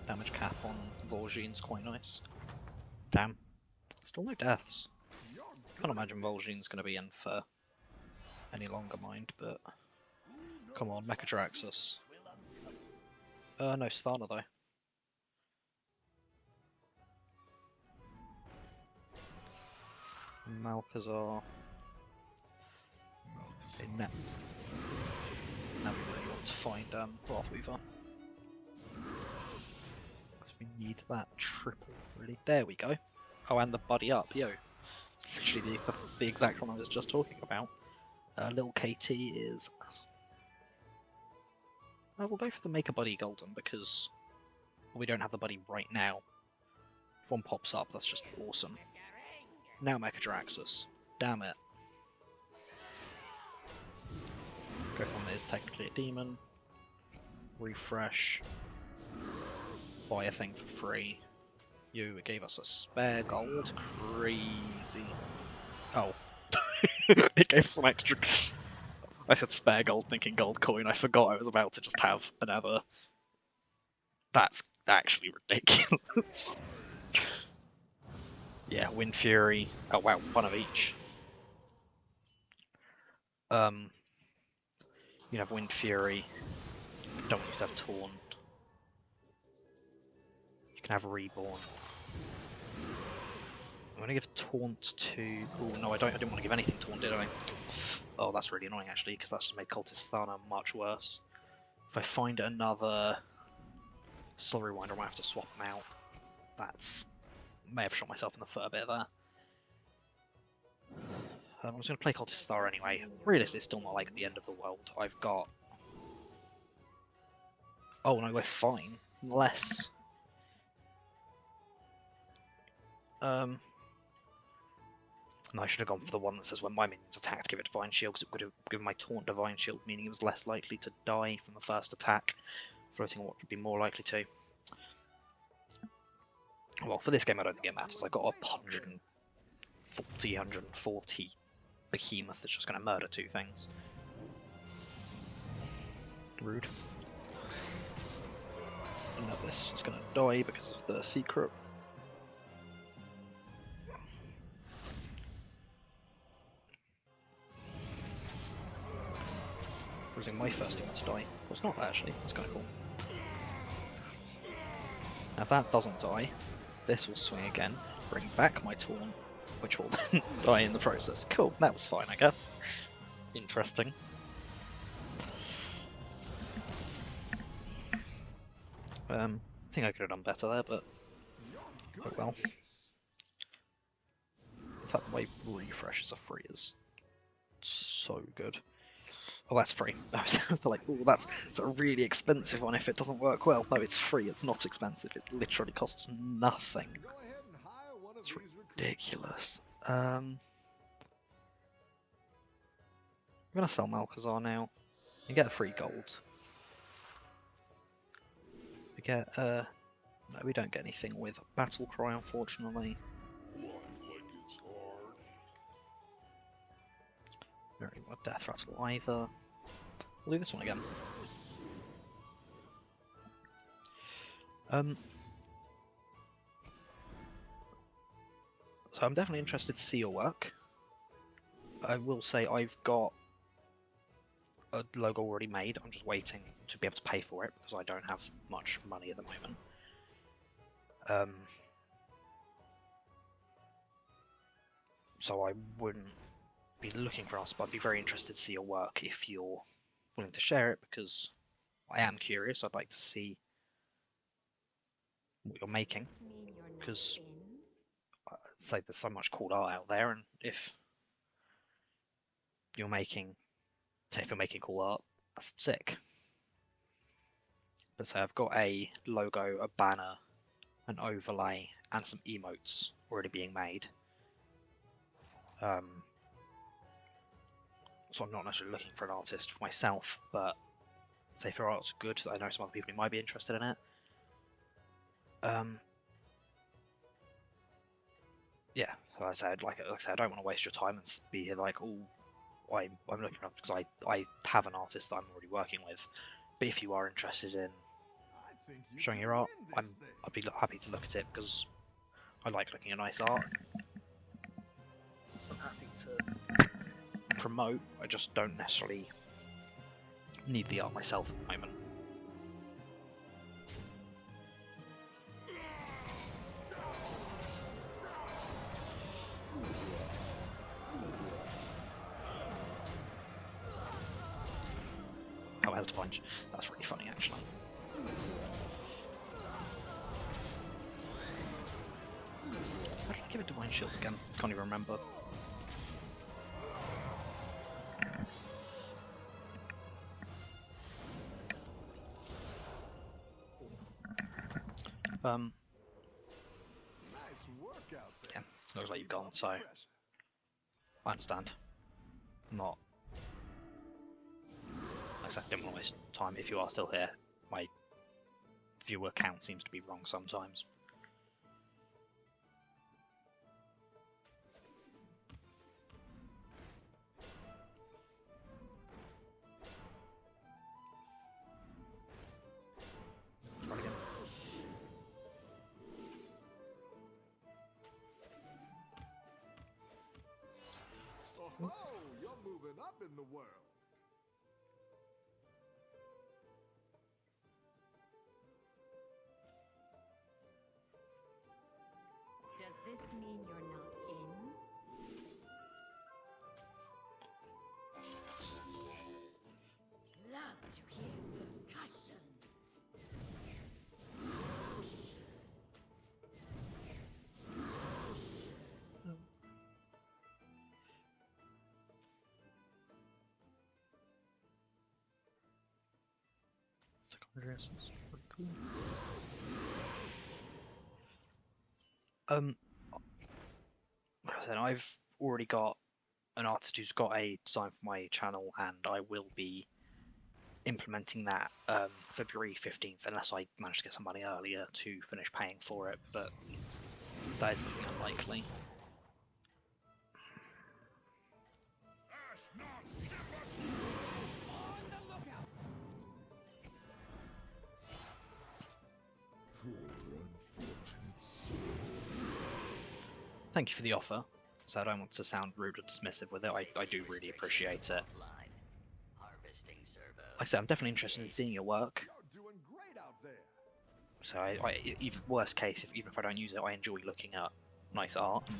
Speaker 1: Damage cap on Vol'jin's quite nice. Damn. Still no deaths. Can't imagine Vol'jin's going to be in for any longer, mind, but come on, Mecha Jiraxos. No, Stana though. Malcazar. Okay, now we really want to find Wrathweaver. Because we need that triple, really. There we go. Oh, and the buddy up, yo. Literally the exact one I was just talking about. Little KT is... we'll go for the Make a Buddy Golden because we don't have the buddy right now. If one pops up, that's just awesome. Now Mecha Jiraxos. Damn it. Gotham is technically a demon. Refresh. Buy a thing for free. It gave us a spare gold. Crazy. Oh. It gave us an extra... I said spare gold thinking gold coin. I forgot I was about to just have another. That's actually ridiculous. Yeah, Wind Fury. Oh wow, one of each. You can have Wind Fury. Don't want you to have Taunt. You can have Reborn. I'm gonna give Taunt to. Oh no, I don't. I didn't want to give anything Taunt, did I? Oh, that's really annoying actually, because that's just made Cultist Thana much worse. If I find another Soul Rewinder, I might have to swap them out. That's may have shot myself in the foot a bit there. I'm just going to play Cultist Thana anyway. Realistically, it's still not like the end of the world. I've got. Oh no, we're fine. Unless. No, I should have gone for the one that says when my minions attack to give it Divine Shield, because it would have given my Taunt Divine Shield, meaning it was less likely to die from the first attack, floating what would be more likely to. Well, for this game I don't think it matters. I got a 140 behemoth that's just going to murder two things. Rude. And now this is going to die because of the secret. Losing my first unit to die. Well, it's not actually. That's kind of cool. Now if that doesn't die, this will swing again, bring back my Taunt, which will then die in the process. Cool, that was fine, I guess. Interesting. I think I could have done better there, but oh well. In fact, the way refreshes are free is so good. Oh, that's free. I was like, oh, that's a really expensive one if it doesn't work well. No, it's free. It's not expensive. It literally costs nothing. It's ridiculous. I'm gonna sell Malcazar now. You get a free gold. We get no, we don't get anything with Battle Cry, unfortunately. Very well, Death Rattle either. We'll do this one again. So I'm definitely interested to see your work. I will say I've got a logo already made. I'm just waiting to be able to pay for it because I don't have much money at the moment. So I wouldn't be looking for us, but I'd be very interested to see your work if you're willing to share it, because I am curious. I'd like to see what you're making, because I'd say there's so much cool art out there, and if you're making cool art, that's sick. But say I've got a logo, a banner, an overlay, and some emotes already being made. So I'm not necessarily looking for an artist for myself, but say if your art's good, I know some other people who might be interested in it. Yeah, so I said, like I said, I don't want to waste your time and be here like, oh, I'm looking up because I have an artist that I'm already working with. But if you are interested in showing your art, I'd be happy to look at it because I like looking at nice art. I'm happy to promote. I just don't necessarily need the art myself at the moment. Oh, it has to punch. That's really funny, actually. How did I give it Divine Shield again? Can't even remember. Yeah, looks like you've gone, so I understand. Not. Like I said, didn't want to waste time. If you are still here, my viewer count seems to be wrong sometimes. Try again.
Speaker 2: Oh, you're moving up up in the world.
Speaker 5: Does this mean you're not in? Love to hear percussion.
Speaker 1: This is pretty cool. Then I've already got an artist who's got a design for my channel, and I will be implementing that February 15th, unless I manage to get some money earlier to finish paying for it, but that is looking unlikely. Thank you for the offer, so I don't want to sound rude or dismissive with it. I do really appreciate it. Like I said, I'm definitely interested in seeing your work.
Speaker 2: You're doing great out there.
Speaker 1: So even worst case, even if I don't use it, I enjoy looking at nice art. And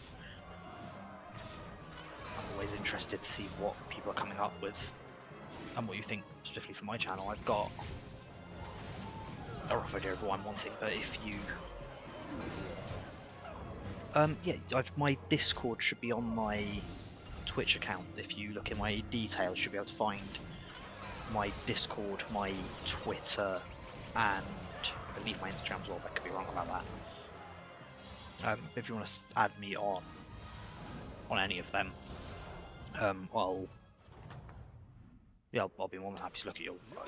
Speaker 1: I'm always interested to see what people are coming up with and what you think specifically for my channel. I've got a rough idea of what I'm wanting, but if you yeah, my Discord should be on my Twitch account. If you look in my details, you should be able to find my Discord, my Twitter, and I believe my Instagram as well. I could be wrong about that. If you want to add me on any of them, I'll be more than happy to look at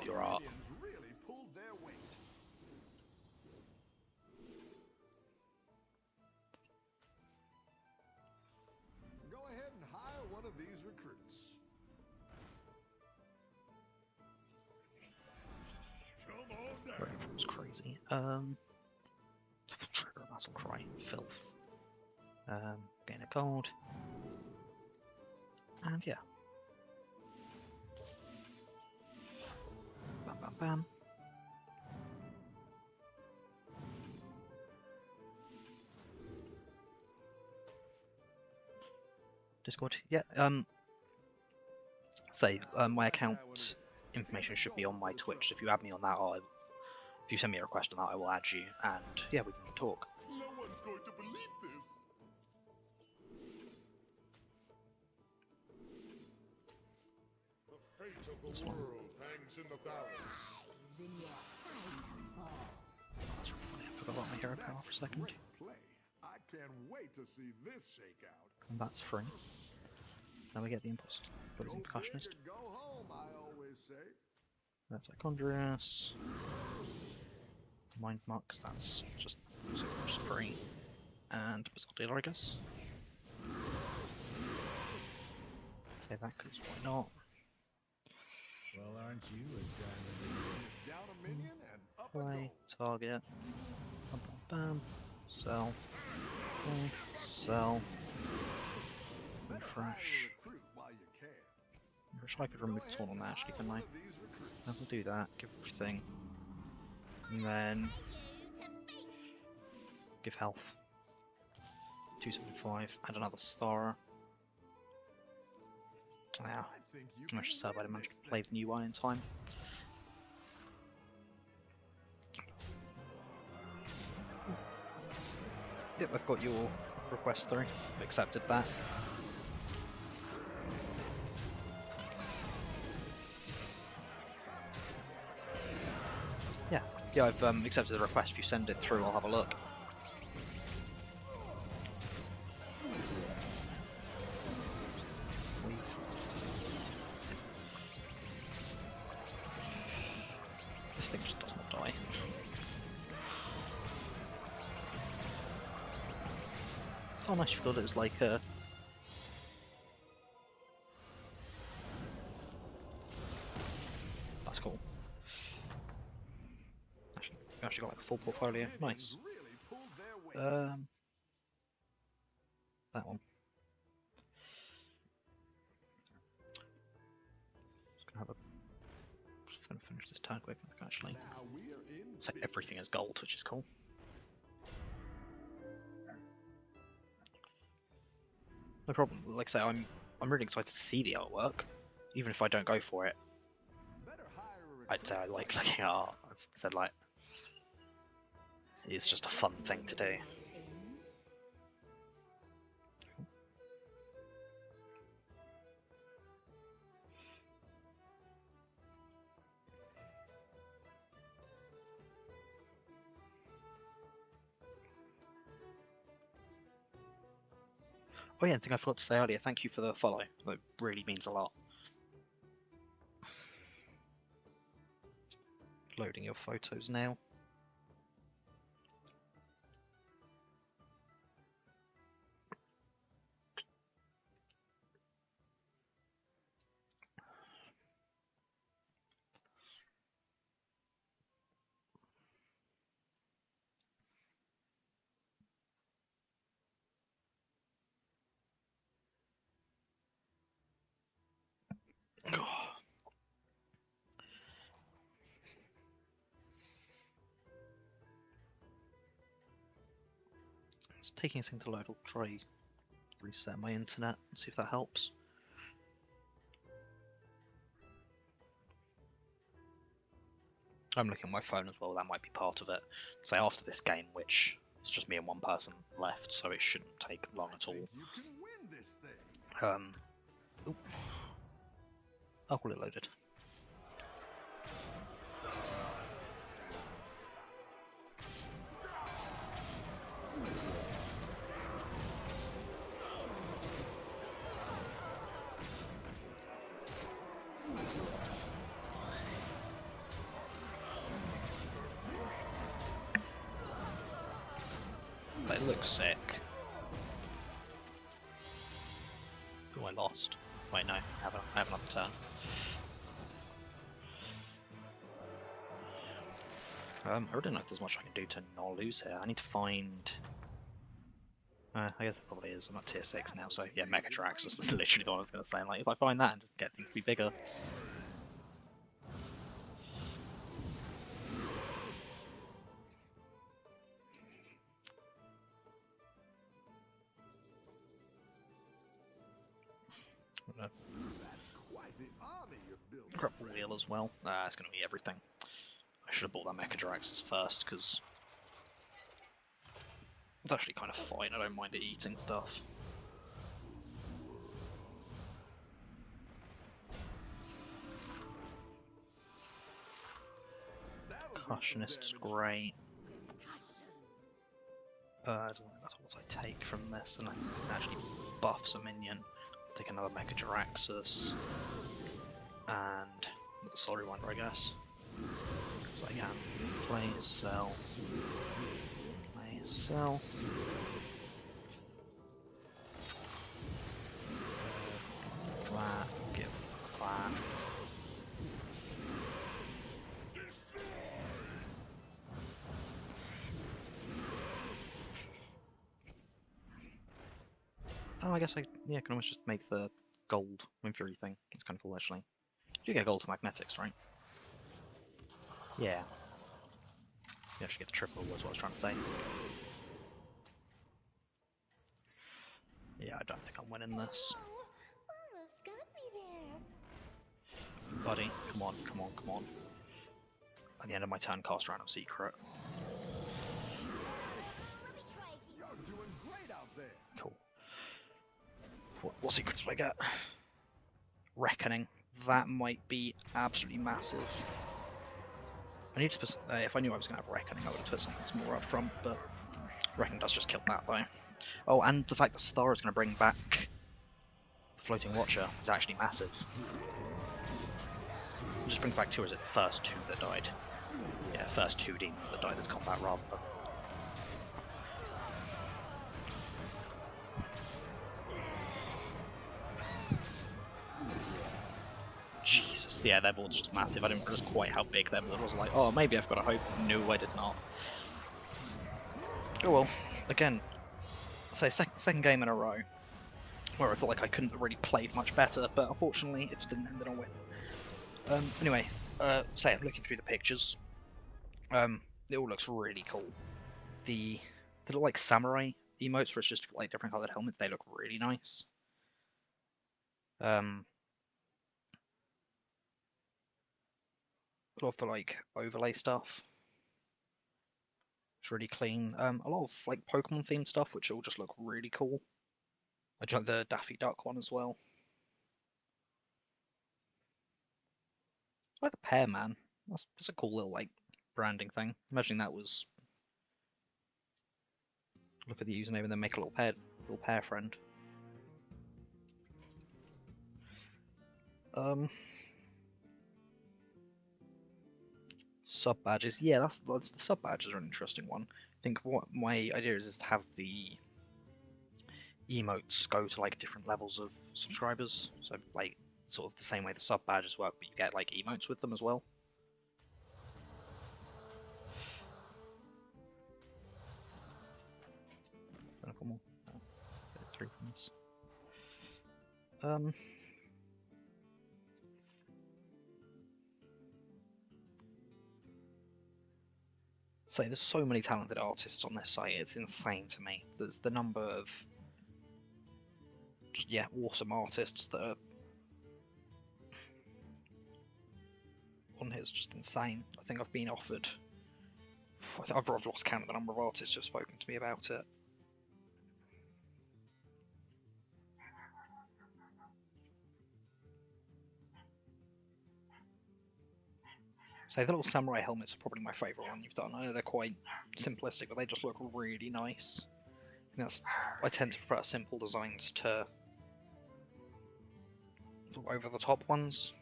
Speaker 1: your art.
Speaker 2: Minions really pulled their weight. Go ahead and hire one of these recruits. Come on down.
Speaker 1: That was crazy. Trigger muscle cry, filth. Gain a gold. And yeah. Bam bam bam. Discord, yeah. My account information should be on my Twitch. So if you add me on that, if you send me a request on that, I will add you, and yeah, we can talk.
Speaker 2: No one's going to believe this.
Speaker 6: The fate of the world hangs in the balance.
Speaker 1: That's really funny. I forgot about my hero power for a second.
Speaker 2: Great play. I can't wait to see this shake out.
Speaker 1: And that's free. So now we get the impulse. What is
Speaker 2: Go
Speaker 1: the percussionist?
Speaker 2: big or go home, I always say.
Speaker 1: That's Ichondrius. Mind marks, that's just free. And Bizarre Dealer, I guess. Okay, that goes, why not?
Speaker 4: Well, aren't you a diamond?
Speaker 2: Down a minion and up a
Speaker 1: Play,
Speaker 2: goal.
Speaker 1: target. Bam, bam, bam. Sell. Okay, sell.
Speaker 2: Better hire
Speaker 1: Refresh.
Speaker 2: a recruit while you can.
Speaker 1: I wish I could remove the taunt on that actually, couldn't I?
Speaker 2: One of these recruits.
Speaker 1: I will do that, give everything. And then give health. 275 and another star. Wow.
Speaker 2: I think you
Speaker 1: I
Speaker 2: can
Speaker 1: should say I
Speaker 2: win
Speaker 1: managed
Speaker 2: this
Speaker 1: to play the new one in time. Yep, I've got your request through. I've accepted that. Yeah, I've accepted the request. If you send it through, I'll have a look. Leave. This thing just does not die. Oh, nice! You forgot it was like a. That's cool. Actually got like a full portfolio. Nice.
Speaker 2: really pulled their weight.
Speaker 1: That one. gonna finish this turn quick enough, actually.
Speaker 2: Now we're in
Speaker 1: So everything is gold, which is cool. No problem. Like I say, I'm really excited to see the artwork, even if I don't go for it.
Speaker 2: better hire a
Speaker 1: I'd say I like looking at art. I've said like it's just a fun thing to do. Oh yeah, I think I forgot to say earlier, thank you for the follow. That really means a lot. Loading your photos now. It's taking a second to load. I'll try reset my internet and see if that helps. I'm looking at my phone as well, that might be part of it. So after this game, which is just me and one person left, so it shouldn't take long at all.
Speaker 2: You can win this thing.
Speaker 1: Oop. Oh, well, it loaded. But it looks sick. Oh, I lost. Wait, no, I have another turn. I really don't know if there's much I can do to not lose here. I need to find... I guess it probably is. I'm at tier 6 now, so yeah, Megatrax is literally the one I was going to say. Like, if I find that and just get things to be bigger...
Speaker 2: That's quite the army you're building.
Speaker 1: Grab the wheel as well. It's going to be everything. I should have bought that Mechadraxus first, because it's actually kind of fine. I don't mind it eating stuff. Percussionist's great. I don't know what I take from this, and I can actually buff a minion. Take another Mechadraxus, and the Sorry Wonder, I guess. So I can play, sell, play, sell. Flat, give flat. Oh, I guess I can almost just make the gold Wind Fury thing. It's kind of cool, actually. You get gold for magnetics, right? Yeah. You actually get the triple, was what I was trying to say. Yeah, I don't think I'm winning this.
Speaker 3: Oh, almost got me there.
Speaker 1: Buddy, come on, come on, come on. At the end of my turn, cast Random Secret.
Speaker 3: Let me try again.
Speaker 2: You're doing great out there.
Speaker 1: Cool. What secrets do I get? Reckoning. That might be absolutely massive. I need to put, if I knew I was going to have Reckoning, I would have put something more up front, but Reckoning does just kill that, though. Oh, and the fact that Sthara is going to bring back Floating Watcher is actually massive. Just bring back 2, or is it the first 2 that died? Yeah, first 2 demons that died this combat rather than... Jesus, yeah, their board's just massive. I didn't realize quite how big their board was. Like, oh, maybe I've got a hope. No, I did not. Oh well, again, say second game in a row where I felt like I couldn't have really played much better, but unfortunately it just didn't end in a win. Anyway, say I'm looking through the pictures. It all looks really cool. The little like samurai emotes, where it's just like different coloured helmets, they look really nice. A lot of the like overlay stuff, it's really clean. A lot of like Pokemon themed stuff, which all just look really cool. I like the Daffy Duck one as well. I like the Pear Man. That's a cool little like branding thing. Imagine that was look at the username and then make a little pear friend. Sub badges, yeah, that's the sub badges are an interesting one. I think what my idea is to have the emotes go to like different levels of subscribers, so like sort of the same way the sub badges work, but you get like emotes with them as well. More. Oh, 3 points. Say there's so many talented artists on this site, it's insane to me. There's the number of just, yeah, awesome artists that are on here is just insane. I think I've been offered, I've lost count of the number of artists who've spoken to me about it. So the little samurai helmets are probably my favourite one you've done. I know they're quite simplistic, but they just look really nice. I tend to prefer simple designs to over the top ones,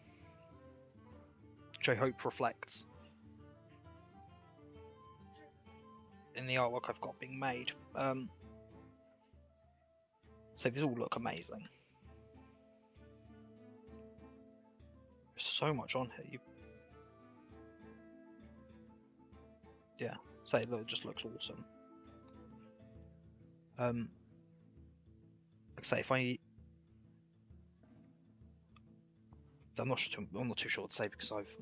Speaker 1: which I hope reflects in the artwork I've got being made. So these all look amazing. There's so much on here. Yeah, so it just looks awesome. Like I say, I'm not too sure what to say because I've.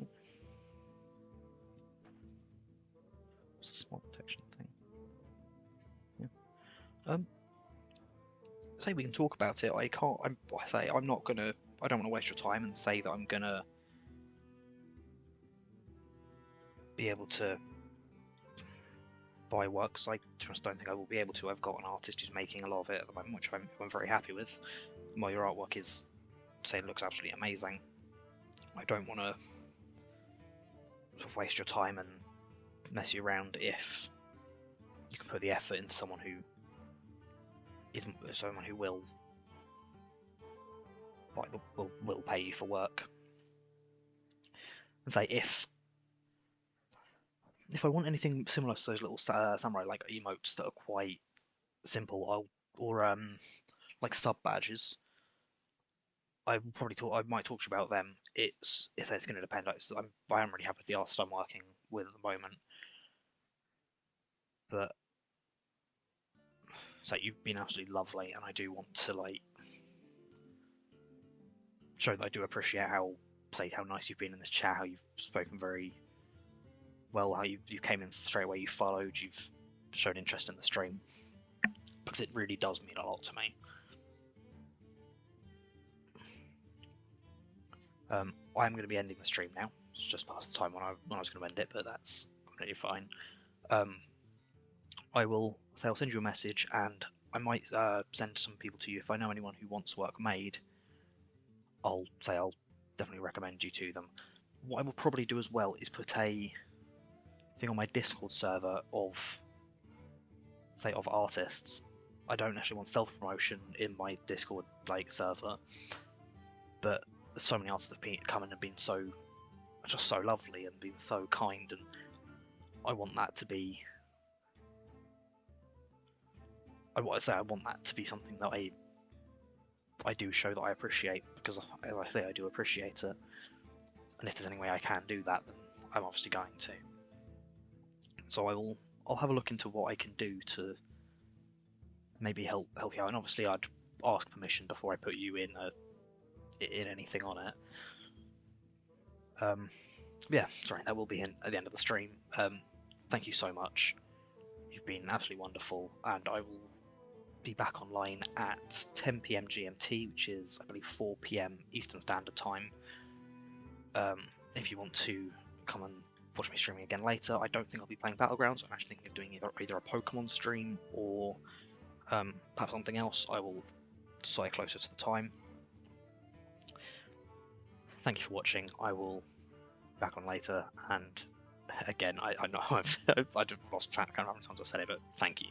Speaker 1: What's the smart protection thing? Yeah. Say we can talk about it. I can't. I'm not gonna. I don't want to waste your time and say that I'm gonna be able to buy work, because I just don't think I will be able to. I've got an artist who's making a lot of it at the moment, which I'm very happy with. While your artwork is, say, looks absolutely amazing, I don't want to sort of waste your time and mess you around if you can put the effort into someone who will pay you for work. And say if I want anything similar to those little samurai like emotes that are quite simple, like sub badges, I might talk to you about them. It's going to depend. I am really happy with the artist I'm working with at the moment, but so you've been absolutely lovely, and I do want to like show that I do appreciate how nice you've been in this chat, how you've spoken very well, how you came in straight away, you followed, you've shown interest in the stream, because it really does mean a lot to me. I'm going to be ending the stream now. It's just past the time when I was going to end it, but that's completely fine. I'll send you a message, and I might send some people to you. If I know anyone who wants work made, I'll definitely recommend you to them. What I will probably do as well is put a thing on my Discord server of artists. I don't actually want self-promotion in my Discord server, but there's so many artists that have come in and been so lovely and been so kind, and I want that to be. I want that to be something that I do show that I appreciate, because as I say, I do appreciate it, and if there's any way I can do that, then I'm obviously going to. So I'll have a look into what I can do to maybe help you out, and obviously I'd ask permission before I put you in anything on it. yeah, sorry, that will be in at the end of the stream. Thank you so much. You've been absolutely wonderful, and I will be back online at 10 p.m. GMT, which is, I believe, 4 p.m. Eastern Standard Time. If you want to come and watch me streaming again later, I don't think I'll be playing Battlegrounds. I'm actually thinking of doing either a Pokemon stream or perhaps something else. I will decide closer to the time. Thank you for watching. I will be back on later, and again, I know I've lost track of how many times I've said it, but thank you.